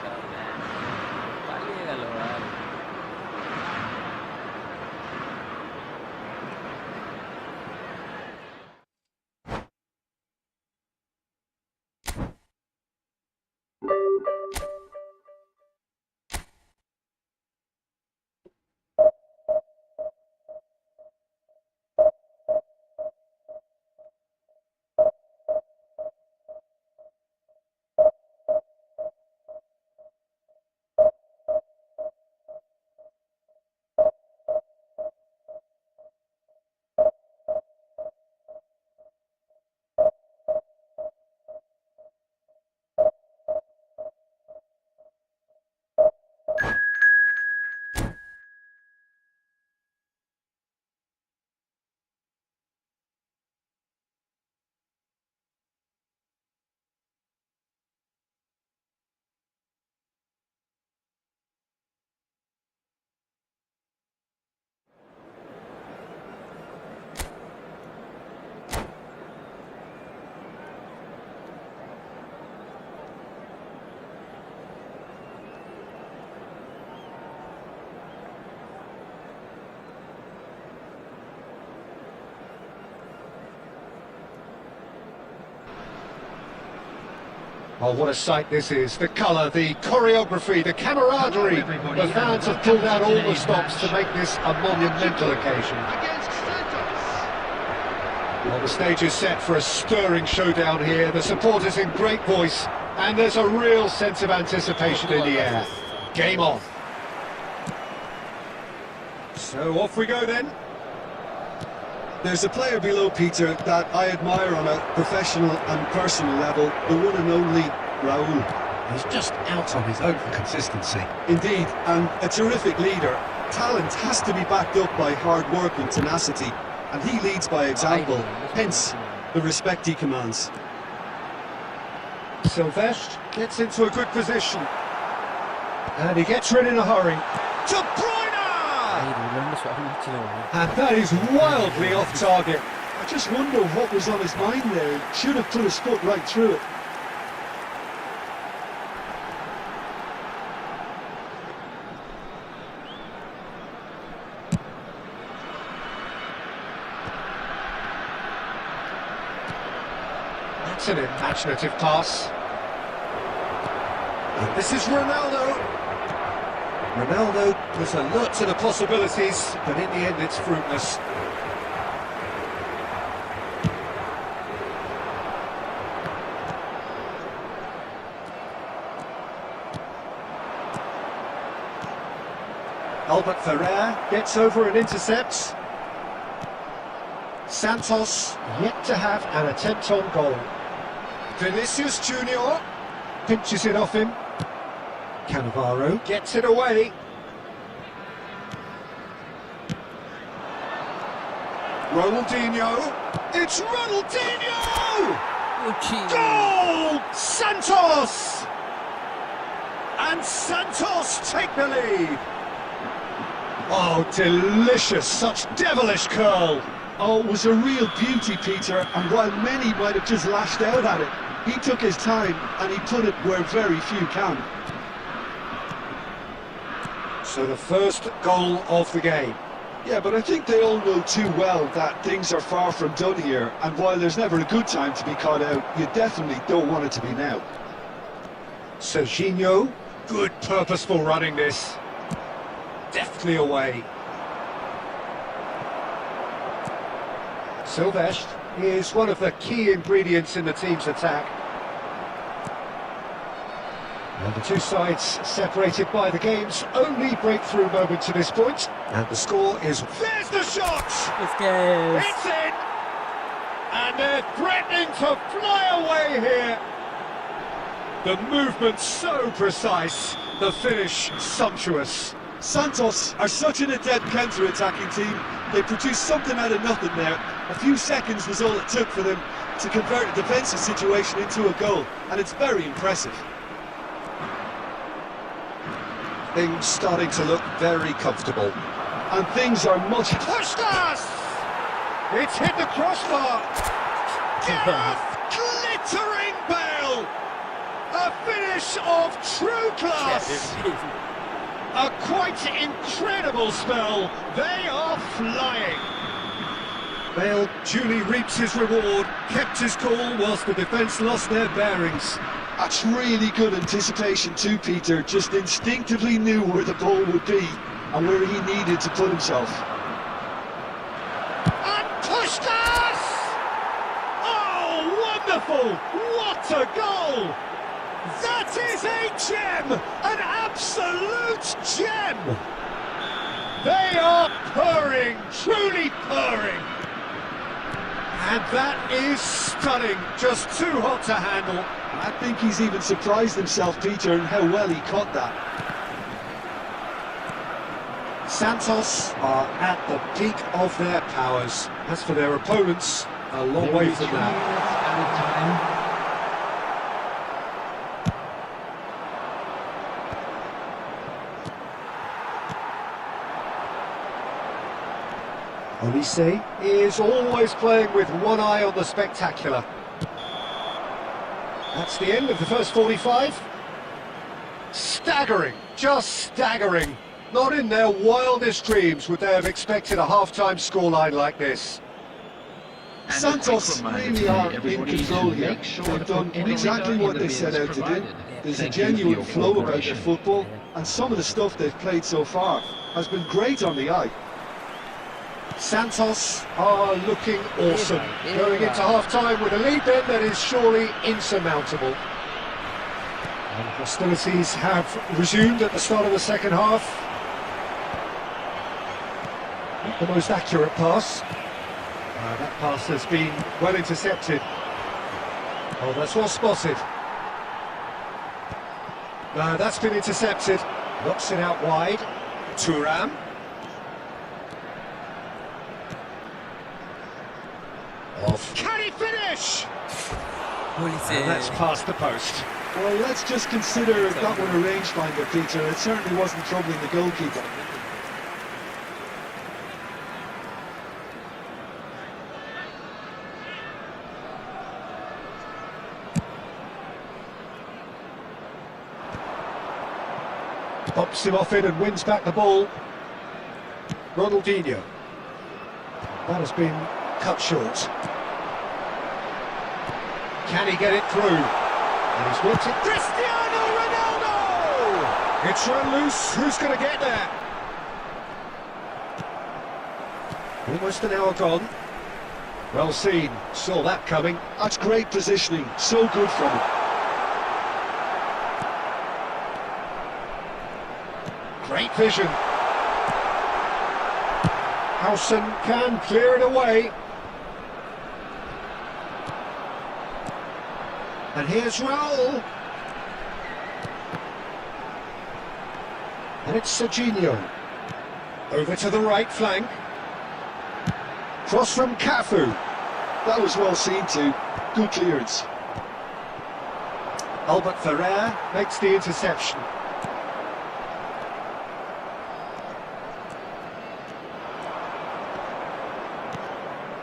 Oh, what a sight this is. The colour, the choreography, the camaraderie. everybody, The fans have pulled out all the stops to make this a monumental occasion. Against Santos. Well, the stage is set for a stirring showdown here. The supporters in great voice, and there's a real sense of anticipation in the air. Game on. So off we go then. There's a player below Peter that I admire on a professional and personal level, the one and only Raul. He's just out on his own for consistency. Indeed, and a terrific leader. Talent has to be backed up by hard work and tenacity, and he leads by example, hence the respect he commands. Sylvestre gets into a good position. And he gets rid in a hurry. De Bruyne! And that is wildly off target. I just wonder what was on his mind there. He should have put his foot right through it. That's an imaginative pass. And this is Ronaldo. Ronaldo was alert to the possibilities, but in the end it's fruitless. Albert Ferrer gets over and intercepts. Santos yet to have an attempt on goal. Vinicius Junior pinches it off him. Cannavaro gets it away. Ronaldinho. It's Ronaldinho! Goal! Santos! And Santos take the lead. Oh, delicious, such devilish curl. Oh, it was a real beauty, Peter, and while many might have just lashed out at it, he took his time and he put it where very few can. So the first goal of the game. Yeah, but I think they all know too well that things are far from done here, and while there's never a good time to be caught out, you definitely don't want it to be now. Serginho, good purposeful running this. Deftly away. Sylvestre is one of the key ingredients in the team's attack. And the two sides separated by the game's only breakthrough moment to this point. And the score is... There's the shot! It's in! And they're threatening to fly away here. The movement so precise, the finish sumptuous. Santos are such an adept counter-attacking team. They produced something out of nothing there. A few seconds was all it took for them to convert a defensive situation into a goal, and it's very impressive. Things starting to look very comfortable. And things are much... Puskas! It's hit the crossbar! Gareth! Glittering Bale! A finish of true class! A quite incredible spell. They are flying. Bale duly reaps his reward, kept his cool whilst the defence lost their bearings. That's really good anticipation too, Peter. Just instinctively knew where the ball would be and where he needed to put himself. And Puskas! Oh, wonderful! What a goal! That is a gem! An absolute gem! They are purring, truly purring. And that is stunning, just too hot to handle. I think he's even surprised himself, Peter, in how well he caught that. Santos are at the peak of their powers. As for their opponents, a long way from that. Olise is always playing with one eye on the spectacular. That's the end of the first 45. Staggering, just staggering. Not in their wildest dreams would they have expected a half-time scoreline like this. Santos really are in control here. Make sure They've to done put any exactly litter in what the they bins set out to do. provided. There's a Thank you for genuine your flow about their cooperation. football, and some of the stuff they've played so far has been great on the eye. Santos are looking awesome. Going into half-time with a lead then that is surely insurmountable. And hostilities have resumed at the start of the second half. Not the most accurate pass. That pass has been well intercepted. Oh, that's well spotted. That's been intercepted. Knocks it out wide. Thuram. Off. Can he finish? And that's past the post. Well, let's just consider that one a rangefinder feature. It certainly wasn't troubling the goalkeeper. Pops him off it and wins back the ball. Ronaldinho. That has been cut short. Can he get it through? And he's worked it. Cristiano Ronaldo! It's run loose. Who's going to get there? Almost an hour gone. Well seen. Saw that coming. That's great positioning. So good from him. Great vision. Howson can clear it away. And here's Raul. And it's Serginho. Over to the right flank. Cross from Cafu. That was well seen too. Good clearance. Albert Ferrer makes the interception.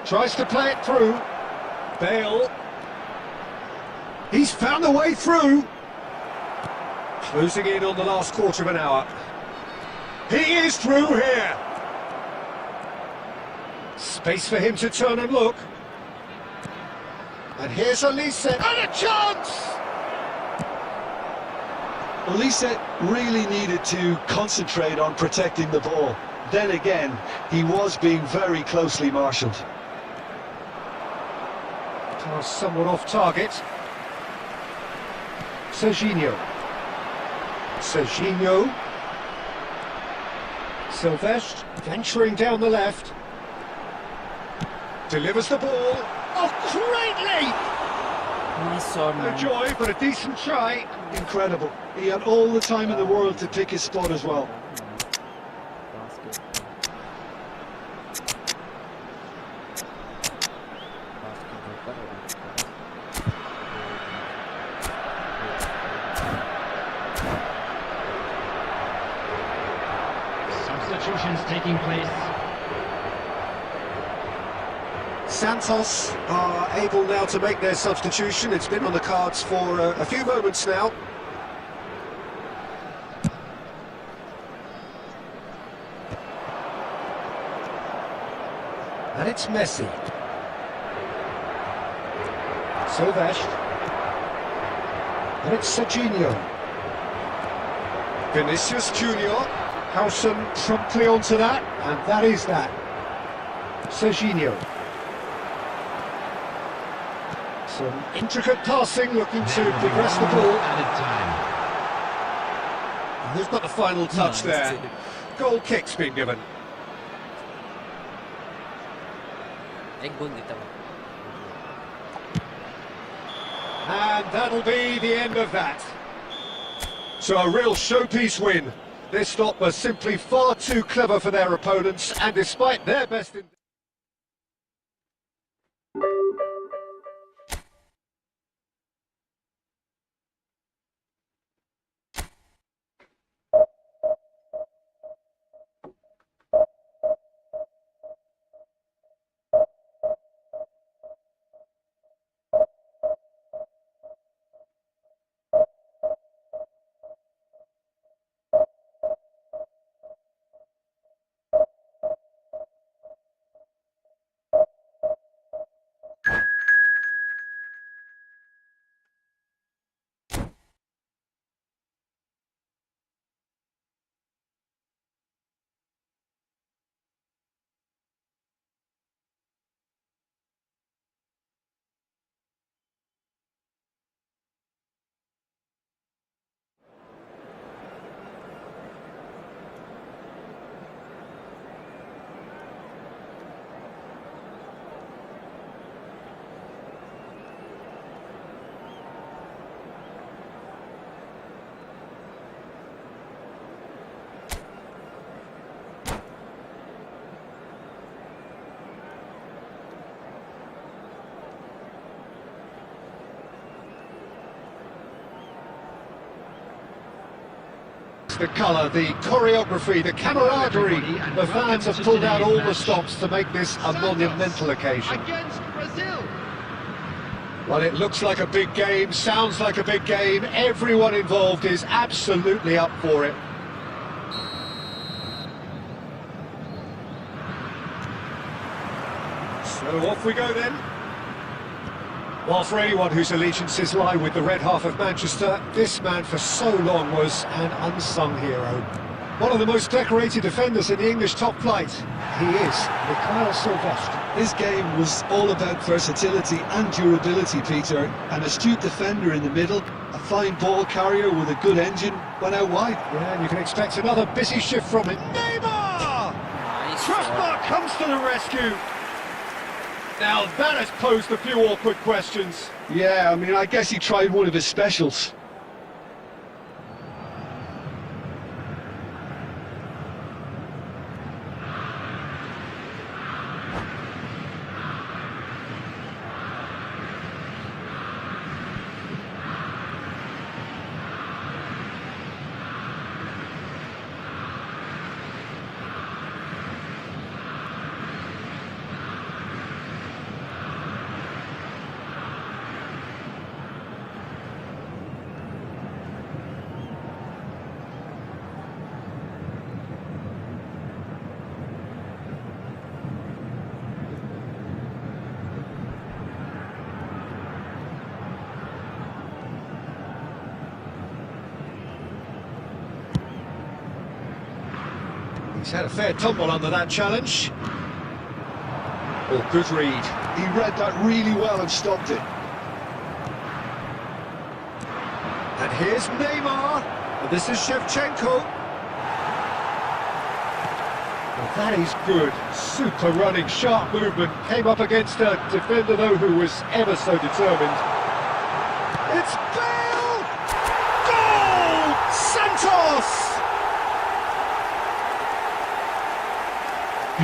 Tries to play it through. Bale. He's found a way through. Closing in on the last quarter of an hour. He is through here. Space for him to turn and look. And here's Elise. And a chance! Elise really needed to concentrate on protecting the ball. Then again, he was being very closely marshalled. Pass somewhat off target. Serginho. Serginho. Silvestre venturing down the left. Delivers the ball. Oh, greatly! Nice shot, No man. joy, but a decent try. Incredible. He had all the time in the world to pick his spot as well. Basket. Substitutions taking place. Santos are able now to make their substitution. It's been on the cards for a few moments now. And it's Messi. Silvestre. And it's Serginho. Vinicius Junior. Howson promptly onto that, and that is that. Serginho. Some intricate passing, looking to progress the ball. Added time. Who's got the final touch Nice. there? Goal kick's been given. एक गोल देता हूँ. And that'll be the end of that. So a real showpiece win. This lot was simply far too clever for their opponents, and despite their best... the colour, the choreography, the camaraderie. The fans have pulled out all the stops to make this a monumental occasion. Against Brazil. Well, it looks like a big game, sounds like a big game. Everyone involved is absolutely up for it. So off we go then. Well, for anyone whose allegiances lie with the red half of Manchester, this man for so long was an unsung hero. One of the most decorated defenders in the English top flight. He is Mikhail Silvestre. His game was all about versatility and durability, Peter. An astute defender in the middle, a fine ball carrier with a good engine, went out wide. Yeah, and you can expect another busy shift from him. Neymar! Nice Trustmark comes to the rescue. Now that has posed a few awkward questions. Yeah, I mean, I guess he tried one of his specials. He's had a fair tumble under that challenge. Oh, good read. He read that really well and stopped it. And here's Neymar. And this is Shevchenko. Well, that is good. Super running, sharp movement. Came up against a defender, though, who was ever so determined. It's Bale! Goal! Santos!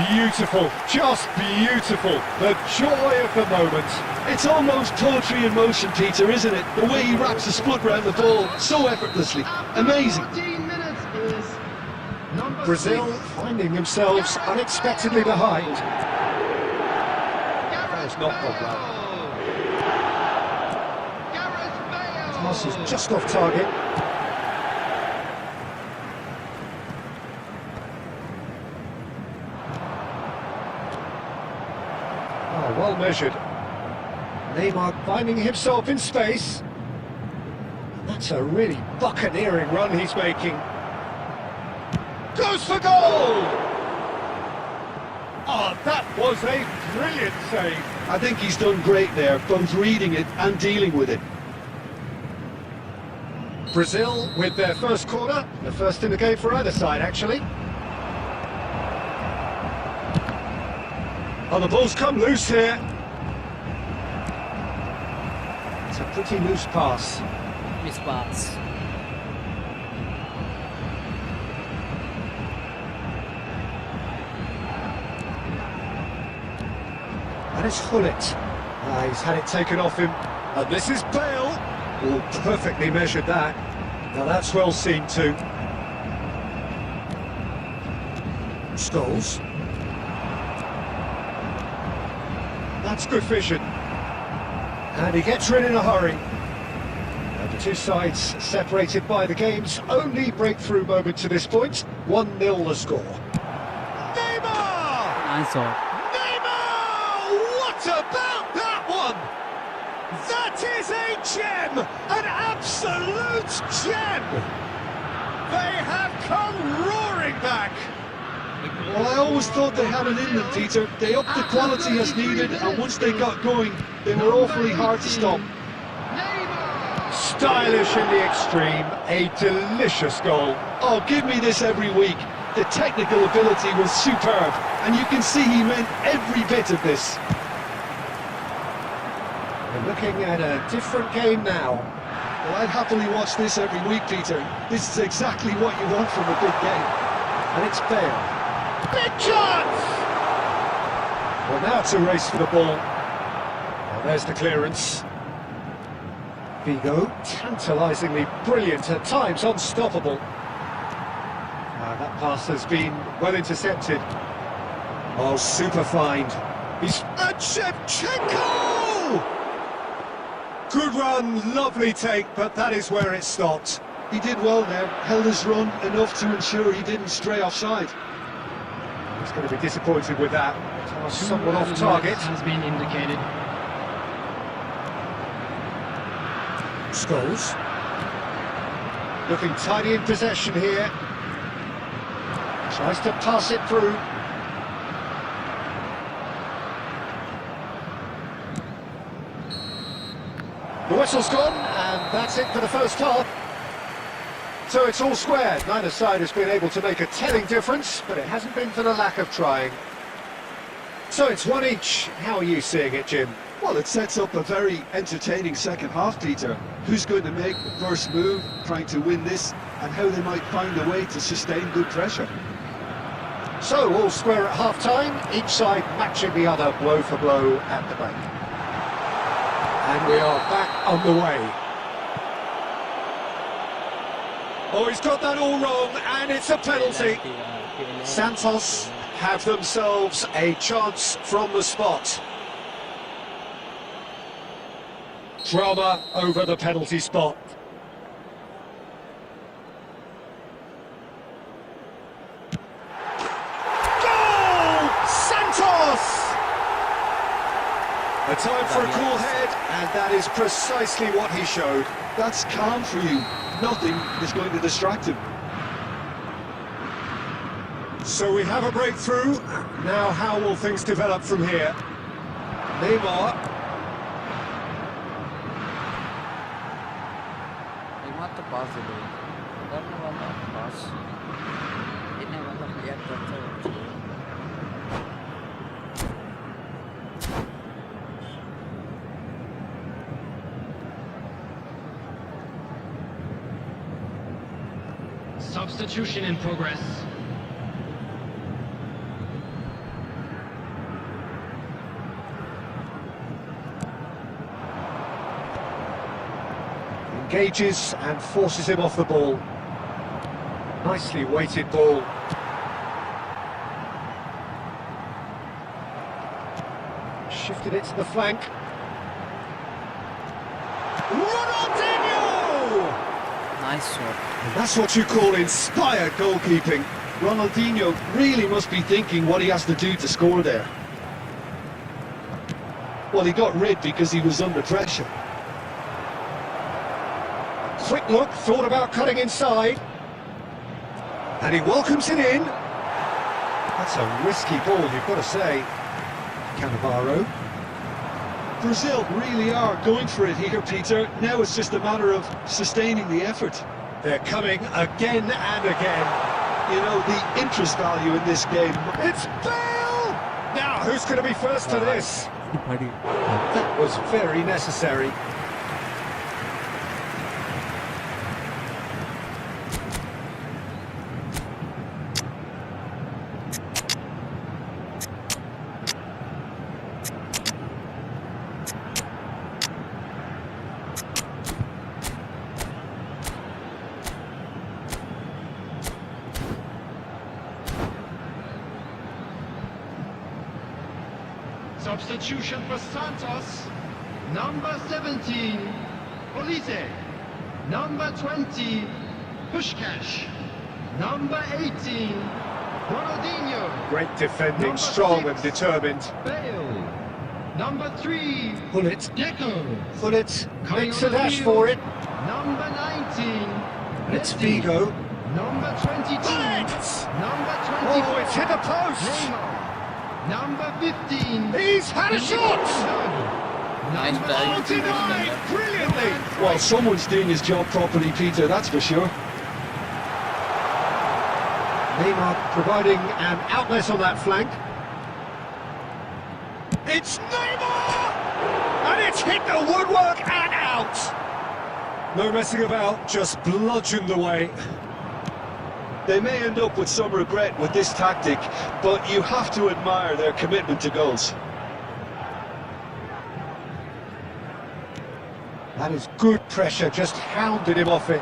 Beautiful, just beautiful. The joy of the moment. It's almost poetry in motion, Peter, isn't it? The way he wraps a split round the ball so effortlessly. Amazing. 14 minutes is number Brazil 6. finding themselves unexpectedly behind. That's not gone well. Pass is just off target. Oh, well measured. Neymar finding himself in space. That's a really buccaneering run he's making. Goes for goal! Oh, that was a brilliant save. I think he's done great there, both reading it and dealing with it. Brazil with their first corner, the first in the game for either side, actually. Oh, the ball's come loose here. It's a pretty loose pass. Miss pass. And it's Hullet. He's had it taken off him. And this is Bale. Oh, perfectly measured that. Now that's well seen too. Scholes. That's good vision. And he gets rid in a hurry. And the two sides separated by the game's only breakthrough moment to this point. 1-0 the score. Neymar! Nice shot. Neymar! What about that one? That is a gem! An absolute gem! They have come roaring back! Well, I always thought they had it in them, Peter. They upped the quality as needed, and once they got going, they were awfully hard to stop. Stylish in the extreme, a delicious goal. Oh, give me this every week. The technical ability was superb, and you can see he meant every bit of this. We're looking at a different game now. Well, I'd happily watch this every week, Peter. This is exactly what you want from a big game. And it's Bale. Big chance! Well, now it's a race for the ball. Well, there's the clearance. Vigo, tantalisingly brilliant, at times unstoppable. pass has been well intercepted. Oh, super find. He's... And Shevchenko! Good run, lovely take, but that is where it stopped. He did well there, held his run enough to ensure he didn't stray offside. He's going to be disappointed with that. Pass somewhat off Red target. has been indicated. Scholes. Looking tidy in possession here. Tries to pass it through. The whistle's gone, and that's it for the first half. So it's all square. Neither side has been able to make a telling difference, but it hasn't been for the lack of trying. So it's one each. How are you seeing it, Jim? Well, it sets up a very entertaining second half, Peter. Who's going to make the first move, trying to win this, and how they might find a way to sustain good pressure. So all square at half-time, each side matching the other blow for blow at the break. And we are back underway. Oh, he's got that all wrong, and it's a penalty. Santos have themselves a chance from the spot. Drama over the penalty spot. Goal! Santos! A time for a cool head, and that is precisely what he showed. That's calm for you. Nothing is going to distract him. So we have a breakthrough. Now how will things develop from here? Neymar. Neymar तो पास दे दो करने वाला पास इन्हें वाला react करता है Substitution in progress. Engages and forces him off the ball. Nicely weighted ball. Shifted it to the flank. Ronaldinho! nice shot And that's what you call inspired goalkeeping. Ronaldinho really must be thinking what he has to do to score there. Well, he got rid because he was under pressure. Quick look, thought about cutting inside. And he welcomes it in. That's a risky ball, you've got to say. Cannavaro. Brazil really are going for it here, Peter. Now it's just a matter of sustaining the effort. They're coming again and again. You know, the interest value in this game. It's Bale! Now, who's going to be first to this? That was very necessary. Substitution for Santos. Number 17, Olise. Number 20, Pushkash. Number 18, Ronaldinho. Great defending, Number strong 6, and determined. Bale. Number 3, Pull it, Deco. pull it, Coming makes on a the dash field. for it. Number 19, It's Messi. Vigo. Number 22, Bullets! Number Oh, it's 24, hit the post! Neymar. Number 15, He's had a shot! nice Number ball. 49, brilliantly! Well, someone's doing his job properly, Peter, that's for sure. Neymar providing an outlet on that flank. It's Neymar! And it's hit the woodwork and out! No messing about, just bludgeoned away. They may end up with some regret with this tactic, but you have to admire their commitment to goals. That is good pressure, just hounded him off it.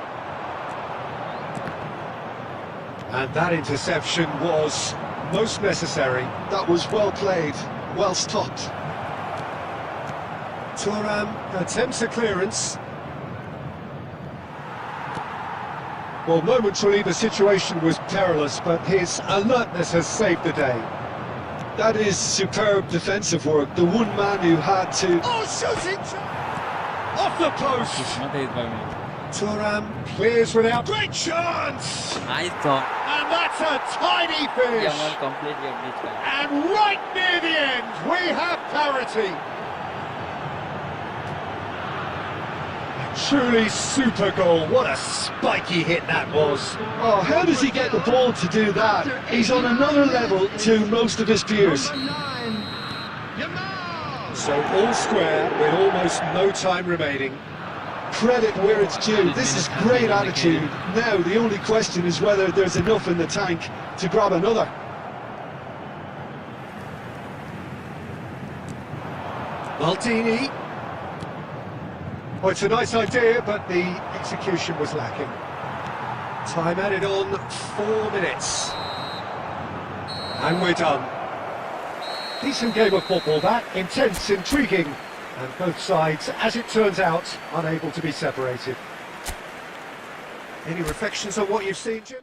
And that interception was most necessary. That was well played, well stopped. Thuram attempts a clearance. Well, momentarily the situation was perilous, but his alertness has saved the day. That is superb defensive work. The one man who had to... Oh, shooting! Off the post! Not there by me. Thuram clears without... Great chance! I thought And that's a tiny finish! Yamal completely unleashed. And right near the end, we have parity. Truly super goal. What a spiky hit that was. Oh, how does he get the ball to do that? He's on another level to most of his peers. So all square with almost no time remaining. Credit where it's due. This is great attitude. Now, the only question is whether there's enough in the tank to grab another. Maldini. Oh, it's a nice idea, but the execution was lacking. Time added on 4 minutes. And we're done. Decent game of football that, intense, intriguing, and both sides, as it turns out, unable to be separated. Any reflections on what you've seen, Jim?